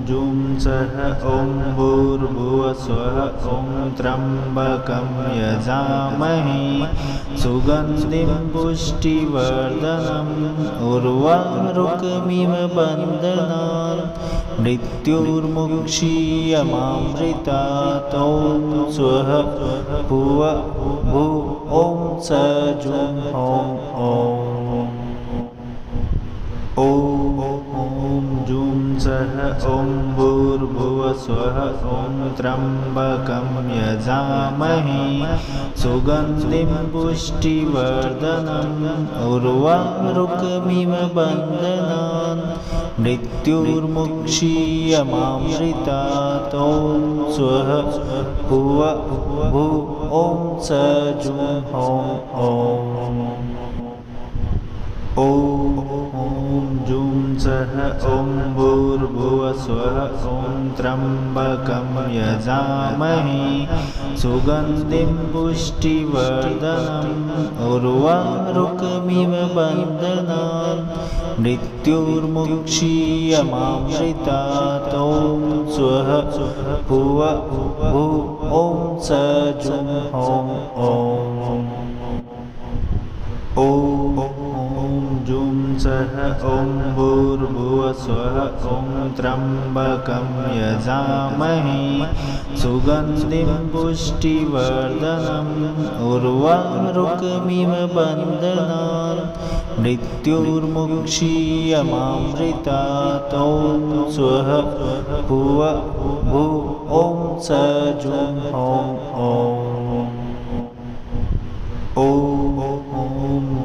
जूं सः ॐ भूर्भुवः स्वः ॐ त्र्यम्बकं यजामहे सुगन्धिं पुष्टिवर्धनम् उर्वारुकमिव बन्धनान् मृत्युर्मुक्षीयमामृतात् ॐ स्वः भुव भू ॐ स जुं ॐ ॐ जुं सः ॐ भूर्भुवः स्वः ॐ त्र्यम्बकं यजामहे सुगन्धिं पुष्टिवर्धनम् उर्वारुकमिव बन्धनान् मृत्युर्मुक्षीयमामृतात् ॐ स्वः भुव भू ॐ स जुं ॐ जुं सः ॐ भूर्भुवः स्वः ॐ त्र्यम्बकं यजामहे सुगन्धिं पुष्टिवर्धनम् उर्वारुकमिव बन्धनान् मृत्युर्मुक्षीयमामृतात् ॐ स्वः भुव भू ॐ स जुं ॐ जुं सः ॐ भूर्भुवः स्वः ॐ त्र्यम्बकं यजामहे सुगन्धिं पुष्टिवर्धनम् उर्वारुकमिव बन्धनान् मृत्युर्मुक्षीयमामृतात् ॐ स्वः भुव भू ॐ स जुं ॐ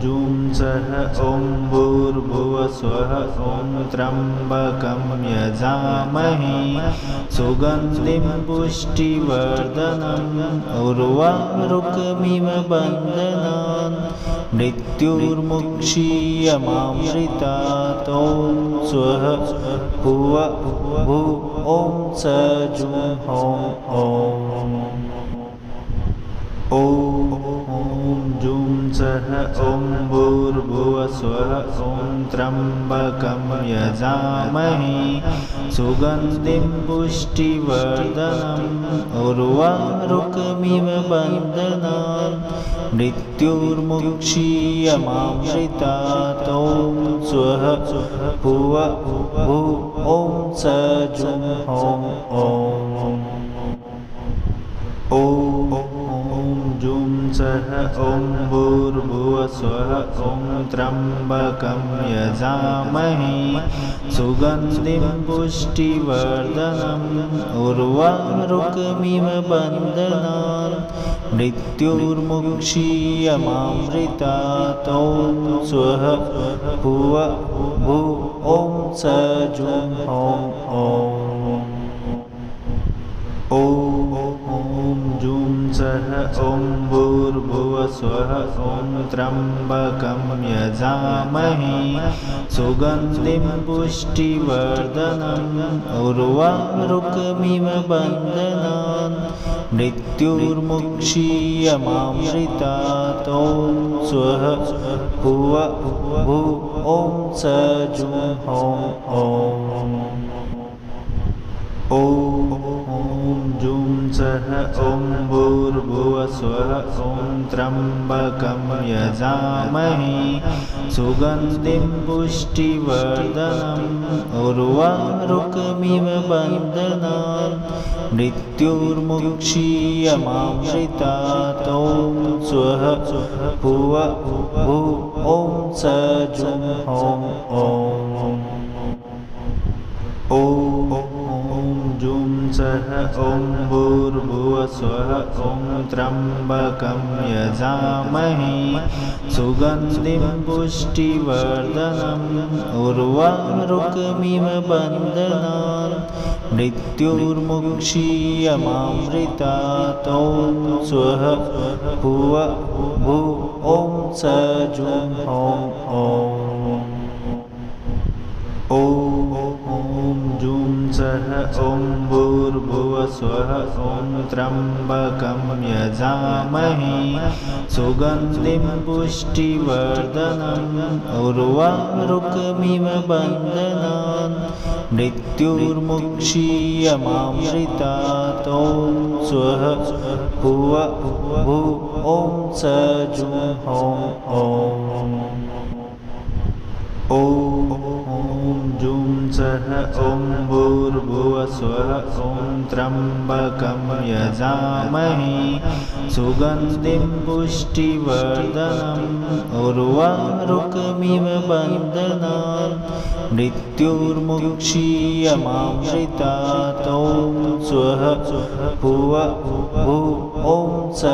जुं सः ॐ भूर्भुवः स्वः ॐ त्र्यम्बकं यजामहे सुगन्धिं पुष्टिवर्धनम् उर्वारुकमिव बन्धनान् मृत्युर्मुक्षीयमामृतात् ॐ स्वः भुव भू ॐ स जुं ॐ जुं सः ॐ भूर्भुवः स्वः ॐ त्र्यम्बकं यजामहे सुगन्धिं पुष्टिवर्धनम् उर्वारुकमिव बन्धनान् मृत्युर्मुक्षीयमामृतात् ॐ स्वः भुव भू ॐ स जुं ॐ जुं सः ॐ भूर्भुवः स्वः ॐ त्र्यम्बकं यजामहे सुगन्धिं पुष्टिवर्धनम् उर्वारुकमिव बन्धनान् मृत्युर्मुक्षीयमामृतात् ॐ स्वः भुव भू ॐ स जुं ॐ जुं सः ॐ भूर्भुवः स्वः ॐ त्र्यम्बकं यजामहे सुगन्धिं पुष्टिवर्धनम् उर्वारुकमिव बन्धनान् मृत्युर्मुक्षीयमामृतात् ॐ स्वः भुव भू ॐ स जुं ॐ जुं सः ॐ भूर्भुवः स्वः ॐ त्र्यम्बकं यजामहे सुगन्धिं पुष्टिवर्धनम् उर्वारुकमिव बन्धनान् मृत्युर्मुक्षीयमामृतात् ॐ स्वः भुव भू ॐ स जुं ॐ जुं सः ॐ भूर्भुवः स्वः ॐ त्र्यम्बकं यजामहे सुगन्धिं पुष्टिवर्धनम् उर्वारुकमिव बन्धनान् मृत्युर्मुक्षीयमामृतात् ॐ स्वः भुव भू ॐ स जुं ॐ ॐ जूं सः ॐ भूर्भुवः स्वः ॐ त्र्यम्बकं यजामहे सुगन्धिं पुष्टिवर्धनम् उर्वारुकमिव बन्धनान् मृत्युर्मुक्षीयमामृतात् ॐ स्वः भुव भू ॐ स जुं हों ॐ जूं सः ॐ भूर्भुवः स्वः ॐ त्र्यम्बकं यजामहे सुगन्धिं पुष्टिवर्धनम् उर्वारुकमिव बन्धनान् मृत्युर्मुक्षीयमामृतात् ॐ स्वः भुव भू ॐ स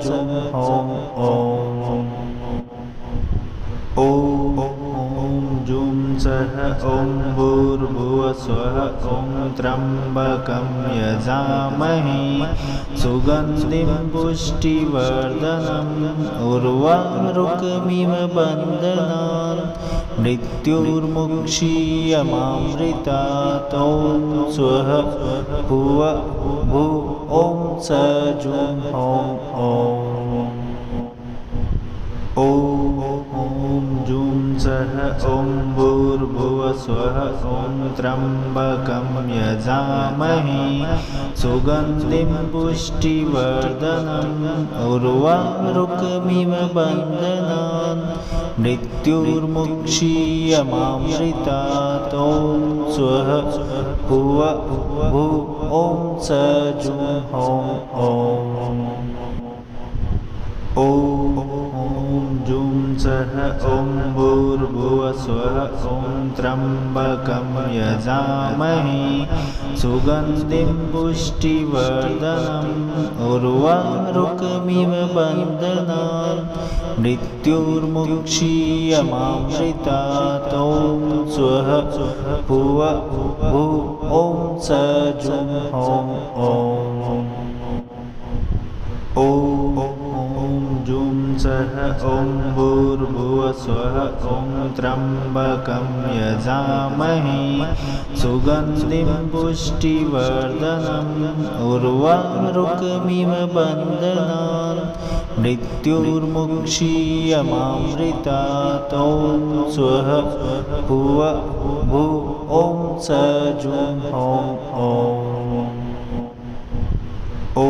जुं हों ॐ जूं सः ॐ भूर्भुवः स्वः ॐ त्र्यम्बकं यजामहे सुगन्धिं पुष्टिवर्धनम् उर्वारुकमिव बन्धनान् मृत्युर्मुक्षीयमामृतात् ॐ स्वः भुव भू ॐ स जुं हों ॐ जूं सः ॐ भूर्भुवः स्वः ॐ त्र्यम्बकं यजामहे सुगन्धिं पुष्टिवर्धनम् उर्वारुकमिव बन्धनान् मृत्युर्मुक्षीयमामृतात् ॐ स्वः भुव भू ॐ स जुं हों ॐ जूं सः ॐ भूर्भुवः स्वः ॐ त्र्यम्बकं यजामहे सुगन्धिं पुष्टिवर्धनम् उर्वारुकमिव बन्धनान् मृत्युर्मुक्षीयमामृतात् ॐ स्वः भुव भू ॐ स जुं हों ॐ जूं सः ॐ भूर्भुवः स्वः ॐ त्र्यम्बकं यजामहे सुगन्धिं पुष्टिवर्धनम् उर्वारुकमिव बन्धनान् मृत्युर्मुक्षीयमामृतात् ॐ स्वः भुव भू ॐ स जुं हों ॐ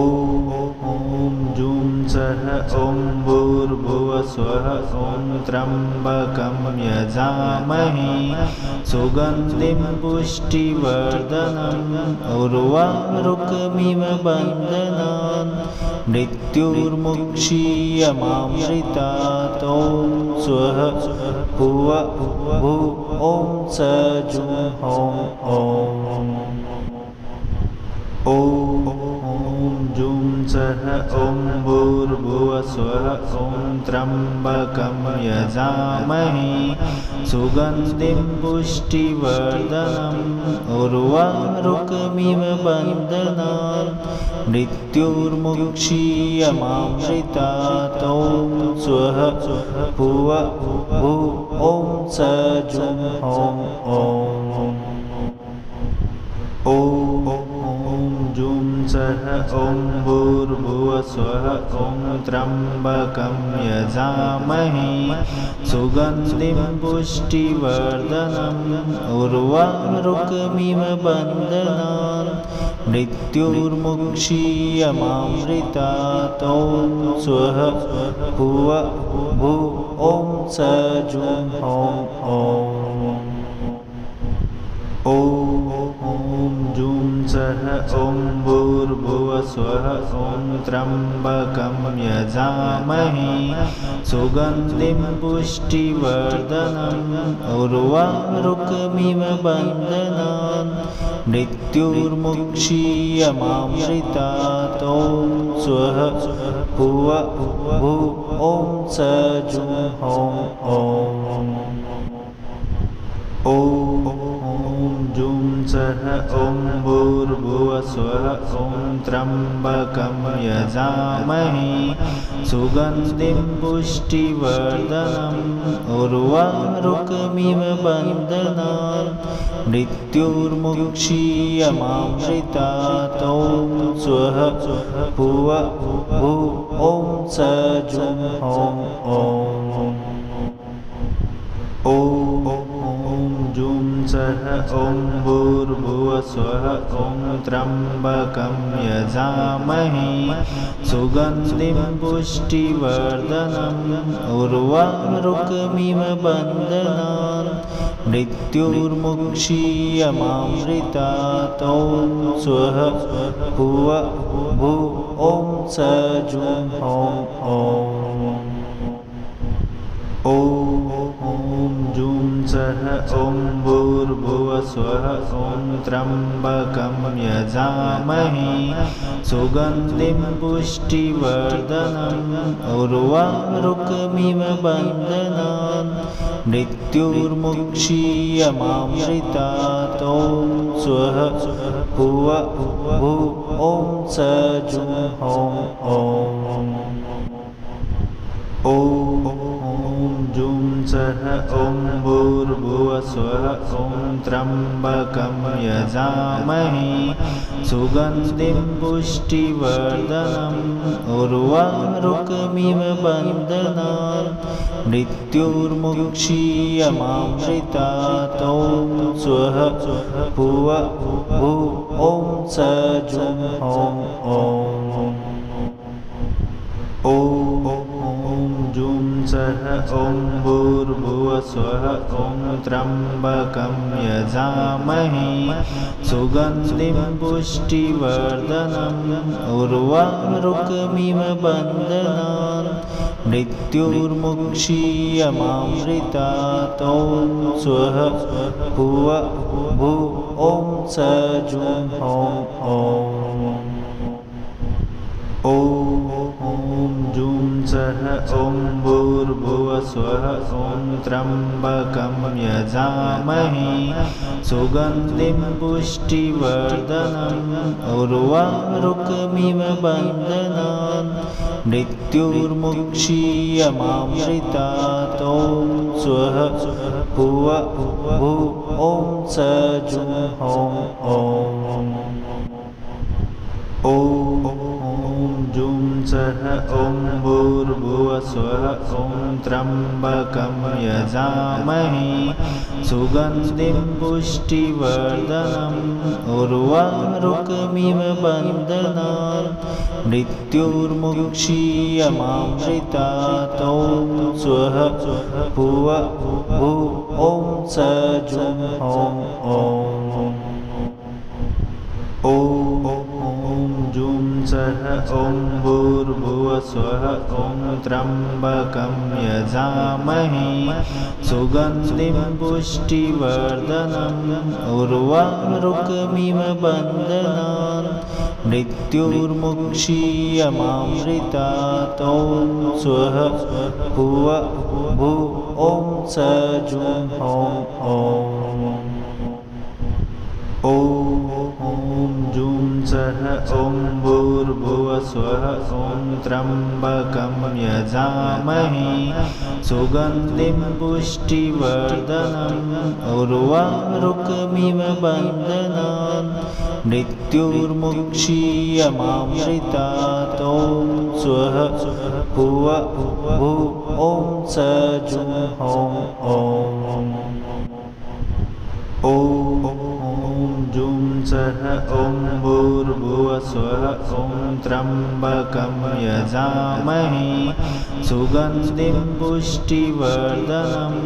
जूं सः ॐ भूर्भुवः स्वः ॐ त्र्यम्बकं यजामहे सुगन्धिं पुष्टिवर्धनम् उर्वारुकमिव बन्धनान् मृत्युर्मुक्षीयमामृतात् ॐ स्वः भुव भू ॐ स जुं हों ॐ जूं सः ॐ भूर्भुवः स्वः ॐ त्र्यम्बकं यजामहे सुगन्धिं पुष्टिवर्धनम् उर्वारुकमिव बन्धनान् मृत्युर्मुक्षीयमामृतात् ॐ स्वः भुव भू ॐ स जुं हों ॐ जूं सः ॐ भूर्भुवः स्वः ॐ त्र्यम्बकं यजामहे सुगन्धिं पुष्टिवर्धनम् उर्वारुकमिव बन्धनान् मृत्युर्मुक्षीयमामृतात् ॐ स्वः भुव भू ॐ स जुं हों ॐ जूं सः ॐ भूर्भुवः स्वः ॐ त्र्यम्बकं यजामहे सुगन्धिं पुष्टिवर्धनम् उर्वारुकमिव बन्धनान् मृत्युर्मुक्षीयमामृतात् ॐ स्वः भुव भू ॐ स जुं हों ॐ ॐ जुं सः ॐ भूर्भुवस्वः ॐ त्र्यम्बकं यजामहे सुगन्धिं पुष्टिवर्धनम् उर्वारुकमिव बन्धनान् मृत्युर्मुक्षीयमामृतात् ॐ स्वः भुव भू ॐ स जुं ॐ ॐ जुं सः ॐ भूर्भुवस्वः ॐ त्र्यम्बकं यजामहे सुगन्धिं पुष्टिवर्धनम् उर्वारुकमिव बन्धनान् मृत्युर्मुक्षीयमामृतात् ॐ स्वः भुव भू ॐ स जुं ॐ जुं सः ॐ भूर्भुवस्वः ॐ त्र्यम्बकं यजामहे सुगन्धिं पुष्टिवर्धनम् उर्वारुकमिव बन्धनान् मृत्युर्मुक्षीयमामृतात् ॐ स्वः भुव भू ॐ स जुं ॐ जुं सः ॐ भूर्भुवस्वः ॐ त्र्यम्बकं यजामहे सुगन्धिं पुष्टिवर्धनम् उर्वारुकमिव बन्धनान् मृत्युर्मुक्षीयमामृतात् ॐ स्वः भुव भू ॐ स जुं ॐ जुं सः ॐ भूर्भुवस्वः ॐ त्र्यम्बकं यजामहे सुगन्धिं पुष्टिवर्धनम् उर्वारुकमिव बन्धनान् मृत्युर्मुक्षीयमामृतात् ॐ स्वः भुव भू ॐ स जुं ॐ जुं सः ॐ भूर्भुवस्वः ॐ त्र्यम्बकं यजामहे सुगन्धिं पुष्टिवर्धनम् उर्वारुकमिव बन्धनान् मृत्युर्मुक्षीयमामृतात् ॐ स्वः भुव भू ॐ स जुं ॐ जुं सः ॐ भूर्भुवस्वः ॐ त्र्यम्बकं यजामहे सुगन्धिं पुष्टिवर्धनम् उर्वारुकमिव बन्धनान् मृत्युर्मुक्षीयमामृतात् ॐ स्वः भुव भू ॐ स जुं ॐ जुं सः ॐ भूर्भुवस्वः ॐ त्र्यम्बकं यजामहे सुगन्धिं पुष्टिवर्धनम् उर्वारुकमिव बन्धनान् मृत्युर्मुक्षीयमामृतात् ॐ स्वः भुव भू ॐ स जुं ॐ जुं सः ॐ भूर्भुवस्वः ॐ त्र्यम्बकं यजामहे सुगन्धिं पुष्टिवर्धनम् उर्वारुकमिव बन्धनान् मृत्युर्मुक्षीयमामृतात् ॐ स्वः भुव भू ॐ स जुं ॐ जुं सः ॐ भूर्भुवस्वः ॐ त्र्यम्बकं यजामहे सुगन्धिं पुष्टिवर्धनम्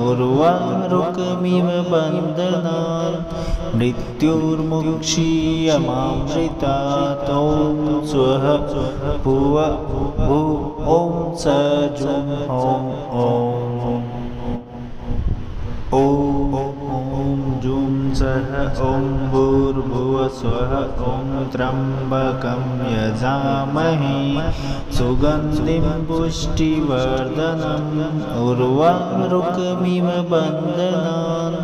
उर्वारुकमिव बन्धनान् मृत्युर्मुक्षीयमामृतात् ॐ स्वः भुव भू ॐ स जुं ॐ जुं स सः ॐ भूर्भुवः स्वः ॐ त्र्यम्बकं यजामहे सुगन्धिं पुष्टिवर्धनम् उर्वारुकमिव बन्धनान्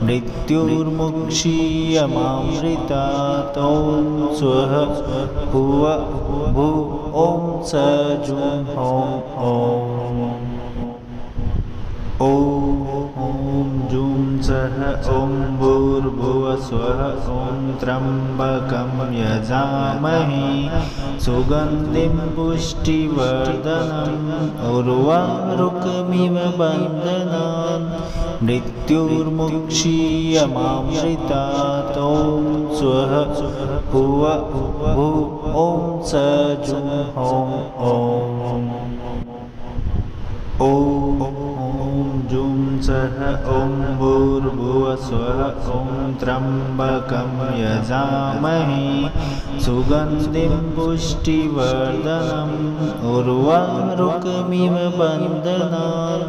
मृत्युर्मुक्षीयमामृतात् ॐ स्वः भुव भू ॐ स जुं हों ॐ जुं सः ॐ भूर्भुवः स्वः ॐ त्र्यम्बकं यजामहे सुगन्धिं पुष्टिवर्धनम् उर्वारुकमिव बन्धनान् मृत्युर्मुक्षीयमामृतात् ॐ स्वः भुव भू ॐ स जुं हों ॐ जुं सः ॐ भूर्भुवः स्वः ॐ त्र्यम्बकं यजामहे सुगन्धिं पुष्टिवर्धनम् उर्वारुकमिव बन्धनान्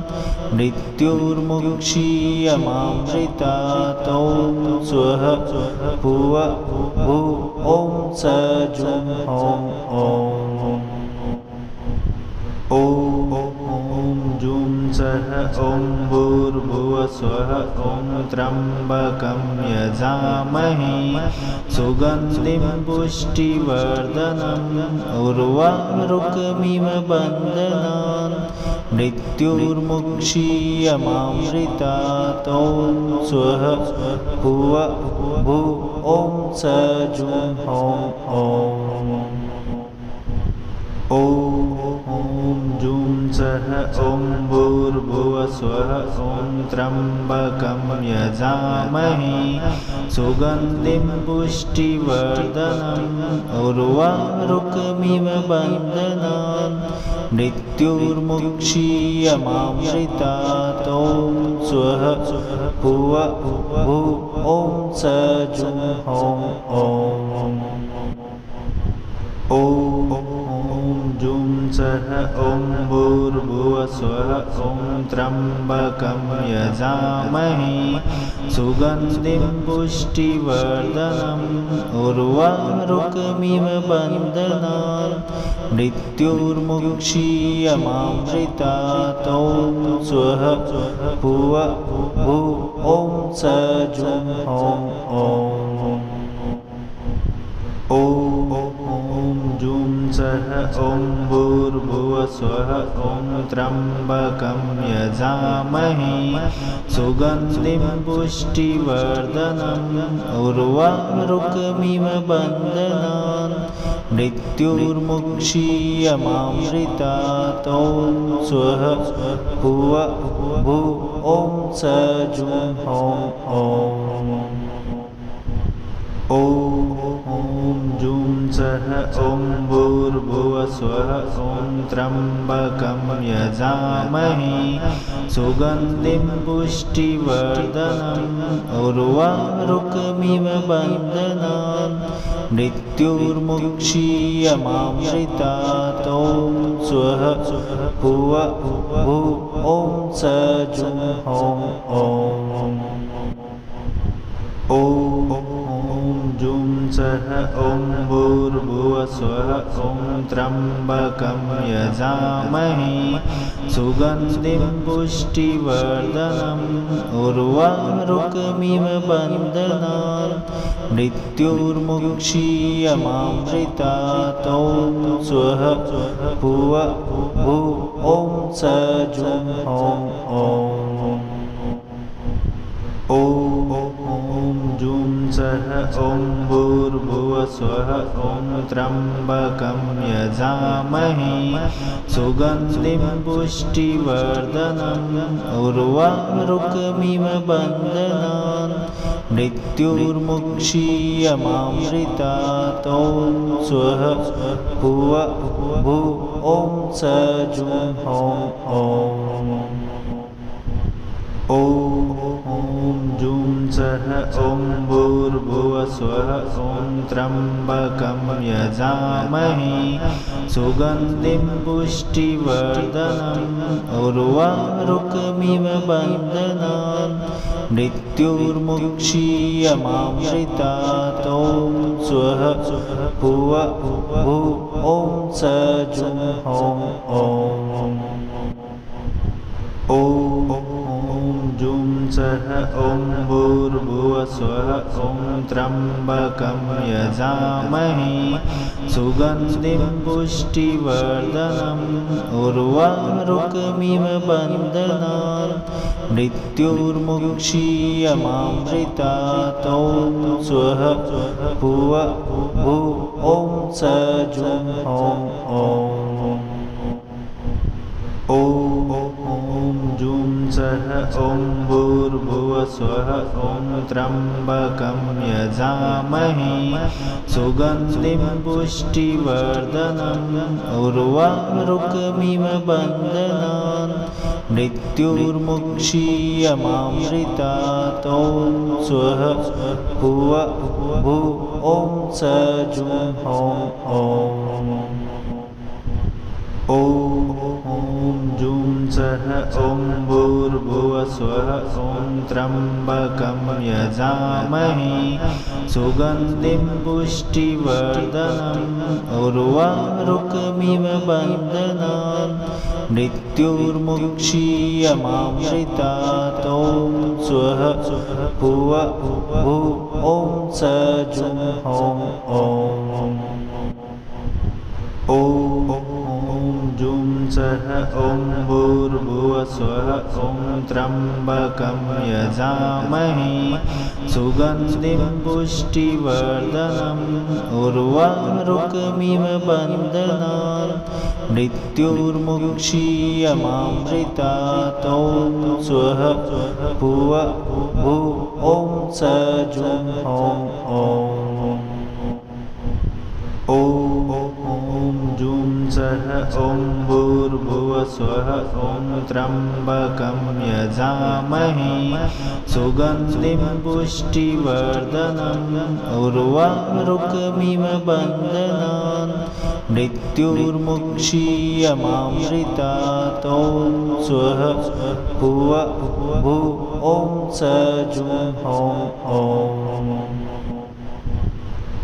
मृत्युर्मुक्षीयमामृतात् ॐ स्वः भुव भू ॐ स जुं हों ॐ जुं सः ॐ भूर्भुवः स्वः ॐ त्र्यम्बकं यजामहे सुगन्धिं पुष्टिवर्धनम् उर्वारुकमिव बन्धनान् मृत्युर्मुक्षीयमामृतात् ॐ स्वः भुव भू ॐ स जुं हों ॐ जुं सः ॐ भूर्भुवः स्वः ॐ त्र्यम्बकं यजामहे सुगन्धिं पुष्टिवर्धनम् उर्वारुकमिव बन्धनान् मृत्युर्मुक्षीयमामृतात् ॐ स्वः भुव भू ॐ स जुं हों ॐ जुं सः ॐ भूर्भुवः स्वः ॐ त्र्यम्बकं यजामहे सुगन्धिं पुष्टिवर्धनम् उर्वारुकमिव बन्धनान् मृत्युर्मुक्षीयमामृतात् ॐ स्वः भुव भू ॐ स जुं हों ॐ जुं सः ॐ भूर्भुवः स्वः ॐ त्र्यम्बकं यजामहे सुगन्धिं पुष्टिवर्धनम् उर्वारुकमिव बन्धनान् मृत्युर्मुक्षीयमामृतात् ॐ स्वः भुव भू ॐ स जुं हों ॐ जुं सः ॐ भूर्भुवः स्वः ॐ त्र्यम्बकं यजामहे सुगन्धिं पुष्टिवर्धनम् उर्वारुकमिव बन्धनान् मृत्युर्मुक्षीयमामृतात् ॐ स्वः भुव भू ॐ स जुं हों ॐ जुं सः ॐ भूर्भुवः स्वः ॐ त्र्यम्बकं यजामहे सुगन्धिं पुष्टिवर्धनम् उर्वारुकमिव बन्धनान् मृत्युर्मुक्षीयमामृतात् ॐ स्वः भुव भू ॐ स जुं हों ॐ जुं सः ॐ भूर्भुवः स्वः ॐ त्र्यम्बकं यजामहे सुगन्धिं पुष्टिवर्धनम् उर्वारुकमिव बन्धनान् मृत्युर्मुक्षीयमामृतात् ॐ स्वः भुव भू ॐ स जुं हों ॐ जुं सः ॐ भूर्भुवस्वः ॐ त्र्यम्बकं यजामहे सुगन्धिं पुष्टिवर्धनम् उर्वारुकमिव बन्धनान् मृत्युर्मुक्षीयमामृतात् ॐ स्वः भुव भू ॐ स जुं हों ॐ जुं सः ॐ भूर्भुवस्वः ॐ त्र्यम्बकं यजामहे सुगन्धिं पुष्टिवर्धनम् उर्वारुकमिव बन्धनान् मृत्युर्मुक्षीयमामृतात् ॐ स्वः भुव भू ॐ स जुं हों ॐ जुं सः ॐ भूर्भुवस्वः ॐ त्र्यम्बकं यजामहे सुगन्धिं पुष्टिवर्धनम् उर्वारुकमिव बन्धनान् मृत्युर्मुक्षीयमामृतात् ॐ स्वः भुव भू ॐ स जुं हों ॐ जुं सः ॐ भूर्भुवस्वः ॐ त्र्यम्बकं यजामहे सुगन्धिं पुष्टिवर्धनम् उर्वारुकमिव बन्धनान् मृत्युर्मुक्षीयमामृतात् ॐ स्वः भुव भू ॐ स जुं हों ॐ जुं सः ॐ भूर्भुवस्वः ॐ त्र्यम्बकं यजामहे सुगन्धिं पुष्टिवर्धनम् उर्वारुकमिव बन्धनान् मृत्युर्मुक्षीयमामृतात् ॐ स्वः भुव भू ॐ स जुं हों ॐ जुं सः ॐ भूर्भुवस्वः ॐ त्र्यम्बकं यजामहे सुगन्धिं पुष्टिवर्धनम् उर्वारुकमिव बन्धनान् मृत्युर्मुक्षीयमामृतात् ॐ स्वः भुव भू ॐ स जुं हों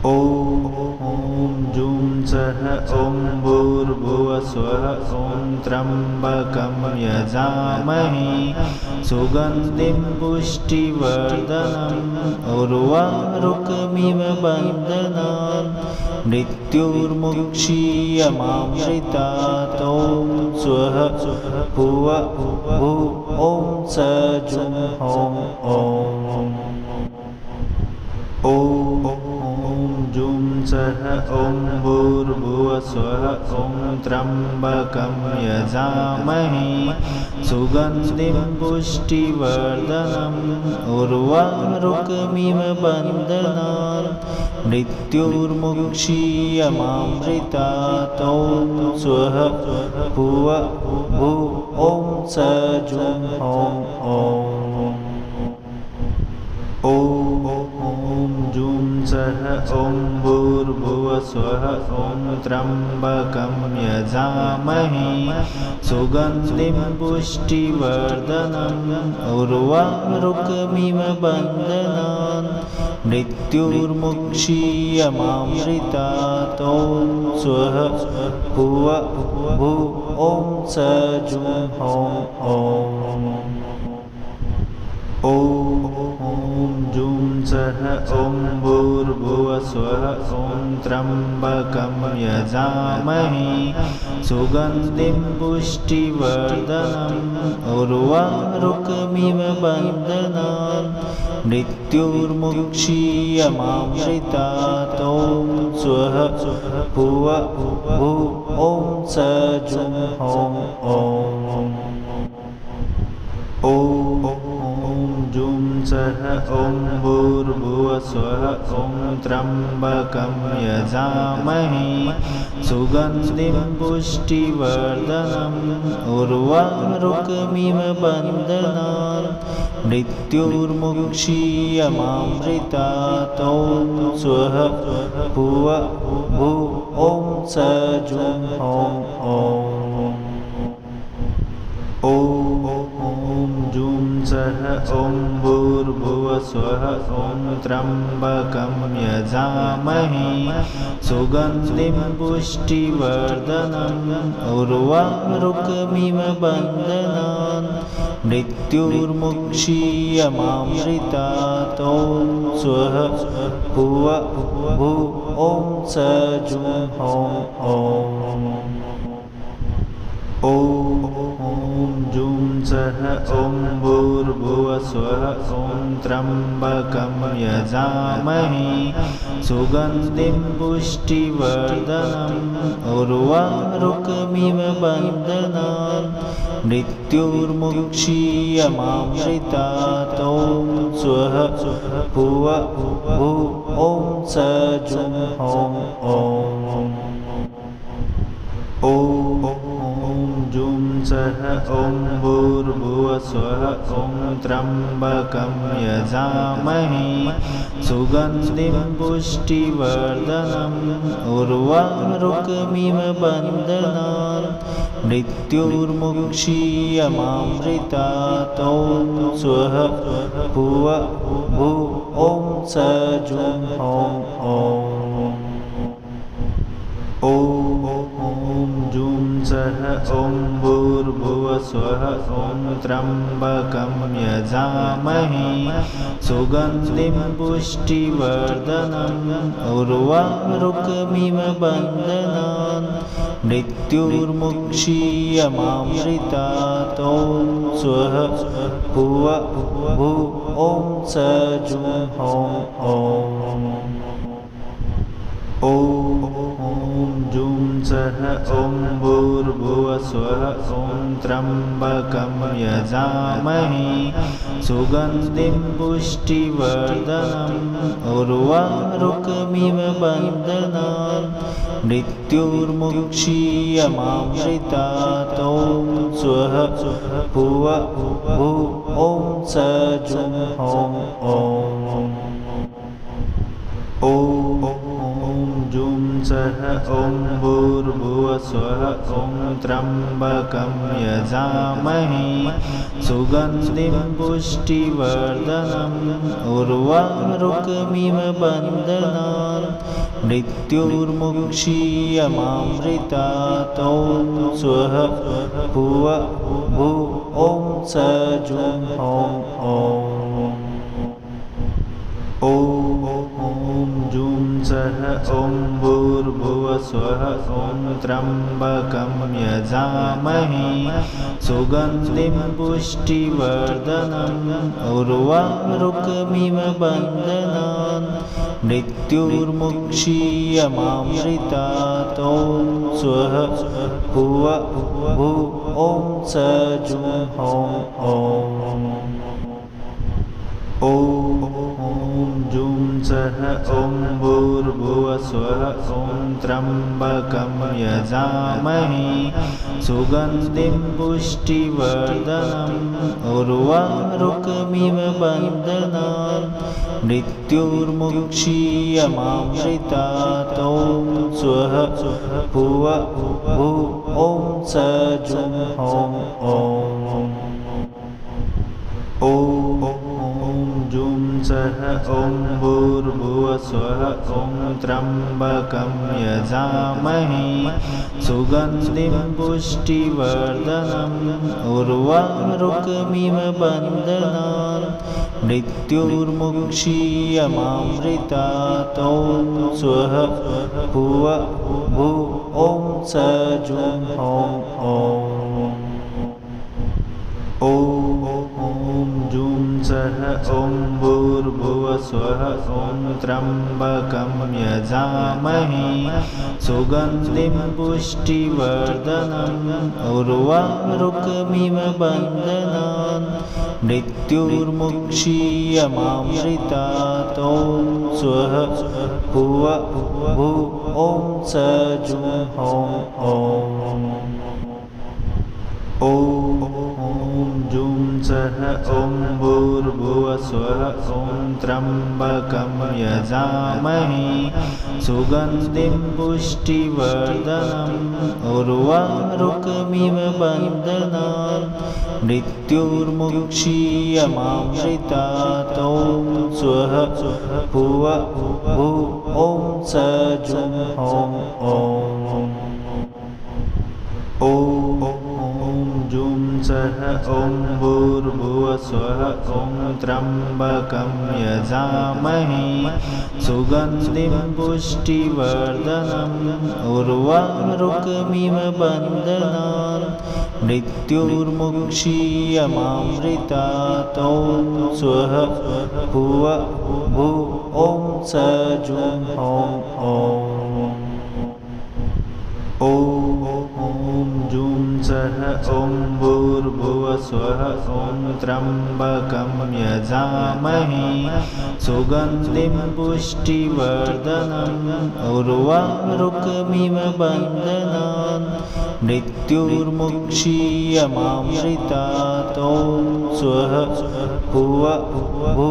ॐ जुं सः ॐ भूर्भुवस्वः ॐ त्र्यम्बकं यजामहे सुगन्धिं पुष्टिवर्धनम् उर्वारुकमिव बन्धनान् मृत्युर्मुक्षीयमामृतात् ॐ स्वः भुव भू ॐ स जुं हों ॐ जुं सः ॐ भूर्भुवस्वः ॐ त्र्यम्बकं यजामहे सुगन्धिं पुष्टिवर्धनम् उर्वारुकमिव बन्धनान् मृत्युर्मुक्षीयमामृतात् ॐ स्वः भुव भू ॐ स जुं हों ॐ जुं सः ॐ भूर्भुवस्वः ॐ त्र्यम्बकं यजामहे सुगन्धिं पुष्टिवर्धनम् उर्वारुकमिव बन्धनान् मृत्युर्मुक्षीयमामृतात् ॐ स्वः भुव भू ॐ स जुं हों ॐ जुं सः ॐ भूर्भुवस्वः ॐ त्र्यम्बकं यजामहे सुगन्धिं पुष्टिवर्धनम् उर्वारुकमिव बन्धनान् मृत्युर्मुक्षीयमामृतात् ॐ स्वः भुव भू ॐ स जुं हों ॐ जुं सः सः ॐ भूर्भुवः स्वः ॐ त्र्यम्बकं यजामहे सुगन्धिं पुष्टिवर्धनम् उर्वारुकमिव बन्धनान् मृत्युर्मुक्षीयमामृतात् ॐ स्वः भुव भू ॐ स जुं ॐ ॐ जुं सः ॐ भूर्भुवः स्वः ॐ त्र्यम्बकं यजामहे सुगन्धिं पुष्टिवर्धनम् उर्वारुकमिव बन्धनान् मृत्युर्मुक्षीयमामृतात् ॐ स्वः भुव भू ॐ स जुं ॐ जुं सः ॐ भूर्भुवः स्वः ॐ त्र्यम्बकं यजामहे सुगन्धिं पुष्टिवर्धनम् उर्वारुकमिव बन्धनान् मृत्युर्मुक्षीयमामृतात् ॐ स्वः भुव भू ॐ स जुं ॐ जुं सः ॐ भूर्भुवः स्वः ॐ त्र्यम्बकं यजामहे सुगन्धिं पुष्टिवर्धनम् उर्वारुकमिव बन्धनान् मृत्युर्मुक्षीयमामृतात् ॐ स्वः भुव भू ॐ स जुं ॐ जुं सः ॐ भूर्भुवः स्वः ॐ त्र्यम्बकं यजामहे सुगन्धिं पुष्टिवर्धनम् उर्वारुकमिव बन्धनान् मृत्युर्मुक्षीयमामृतात् ॐ स्वः भुव भू ॐ स जुं ॐ जुं सः ॐ भूर्भुवः स्वः ॐ त्र्यम्बकं यजामहे सुगन्धिं पुष्टिवर्धनम् उर्वारुकमिव बन्धनान् मृत्युर्मुक्षीयमामृतात् ॐ स्वः भुव भू ॐ स जुं ॐ जुं सः ॐ भूर्भुवः स्वः ॐ त्र्यम्बकं यजामहे सुगन्धिं पुष्टिवर्धनम् उर्वारुकमिव बन्धनान् मृत्युर्मुक्षीयमामृतात् ॐ स्वः भुव भू ॐ स जुं ॐ जुं सः ॐ भूर्भुवः स्वः ॐ त्र्यम्बकं यजामहे सुगन्धिं पुष्टिवर्धनम् उर्वारुकमिव बन्धनान् मृत्युर्मुक्षीयमामृतात् ॐ स्वः भुव भू ॐ स जुं ॐ जुं सः ॐ भूर्भुवः स्वः ॐ त्र्यम्बकं यजामहे सुगन्धिं पुष्टिवर्धनम् उर्वारुकमिव बन्धनान् मृत्युर्मुक्षीयमामृतात् ॐ स्वः भुव भू ॐ स जुं ॐ जुं सः ॐ भूर्भुवः स्वः ॐ त्र्यम्बकं यजामहे सुगन्धिं पुष्टिवर्धनम् उर्वारुकमिव बन्धनान् मृत्युर्मुक्षीयमामृतात् ॐ स्वः भुव भू ॐ स जुं ॐ जुं सः ॐ भूर्भुवस्वः ॐ त्र्यम्बकं यजामहे सुगन्धिं पुष्टिवर्धनम् उर्वारुकमिव बन्धनान् मृत्युर्मुक्षीयमामृतात् ॐ स्वः भुव भू ॐ सजुं ॐ ॐ जुं सः ॐ भूर्भुवस्वः ॐ त्र्यम्बकं यजामहे सुगन्धिं पुष्टिवर्धनम् उर्वारुकमिव बन्धनान् मृत्युर्मुक्षीयमामृतात् ॐ स्वः भुव भू ॐ सजुं ॐ जुं सः ॐ भूर्भुवस्वः ॐ त्र्यम्बकं यजामहे सुगन्धिं पुष्टिवर्धनम् उर्वारुकमिव बन्धनान् मृत्युर्मुक्षीयमामृतात् ॐ स्वः भुव भू ॐ सजुं ॐ जुं सः ॐ भूर्भुवस्वः ॐ त्र्यम्बकं यजामहे सुगन्धिं पुष्टिवर्धनम् उर्वारुकमिव बन्धनान् मृत्युर्मुक्षीयमामृतात् ॐ स्वः भुव भू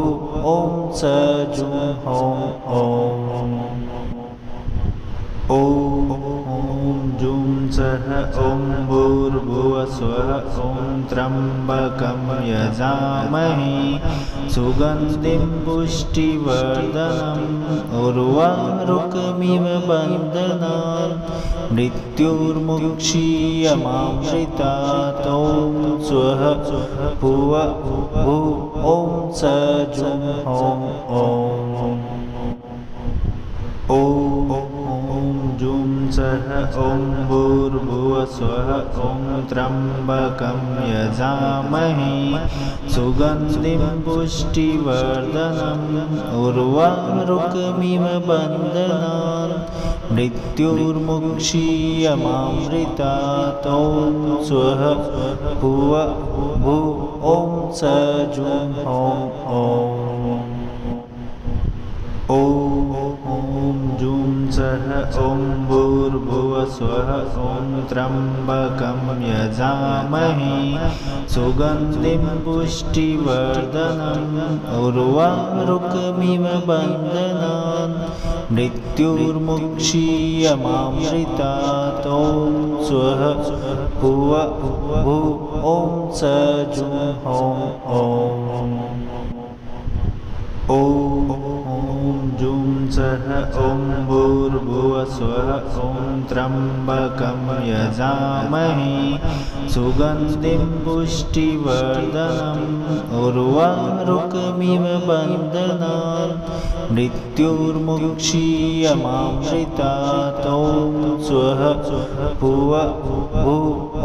ॐ सजुं ॐ जुं सः ॐ भूर्भुवस्वः ॐ त्र्यम्बकं यजामहे सुगन्धिं पुष्टिवर्धनम् उर्वारुकमिव बन्धनान् मृत्युर्मुक्षीयमामृतात् ॐ स्वः भुव भू ॐ सजुं ॐ जुं सः ॐ भूर्भुवस्वः ॐ त्र्यम्बकं यजामहे सुगन्धिं पुष्टिवर्धनम् उर्वारुकमिव बन्धनान् मृत्युर्मुक्षीयमामृतात् ॐ स्वः भुव भू ॐ सजुं ॐ जुं सः ॐ भूर्भुवस्वः ॐ त्र्यम्बकं यजामहे सुगन्धिं पुष्टिवर्धनम् उर्वारुकमिव बन्धनान् मृत्युर्मुक्षीयमामृतात् ॐ स्वः भुव भू ॐ सजुं ॐ जुं सः ॐ भूर्भुवस्वः ॐ त्र्यम्बकं यजामहे सुगन्धिं पुष्टिवर्धनम् उर्वारुकमिव बन्धनान् मृत्युर्मुक्षीयमामृतात् ॐ स्वः भुव भू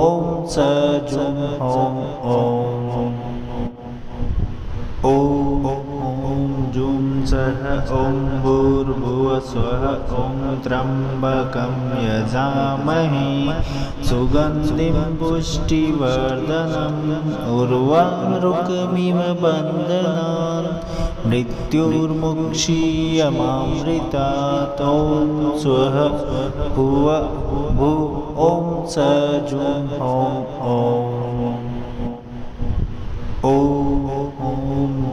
ॐ सजुं ॐ जुं सः ॐ भूर्भुवस्वः ॐ त्र्यम्बकं यजामहे सुगन्धिं पुष्टिवर्धनम् उर्वारुकमिव बन्धनान् मृत्युर्मुक्षीयमामृतात् ॐ स्वः भुव भू ॐ सजुं ॐ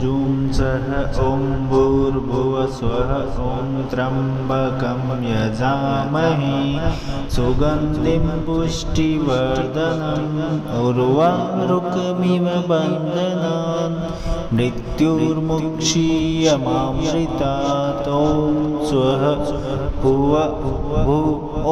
जुं सः ॐ भूर्भुवस्वः ॐ त्र्यम्बकं यजामहे सुगन्धिं पुष्टिवर्धनम् उर्वारुकमिव बन्धनान् मृत्युर्मुक्षीयमामृतात् ॐ स्वः भुव भू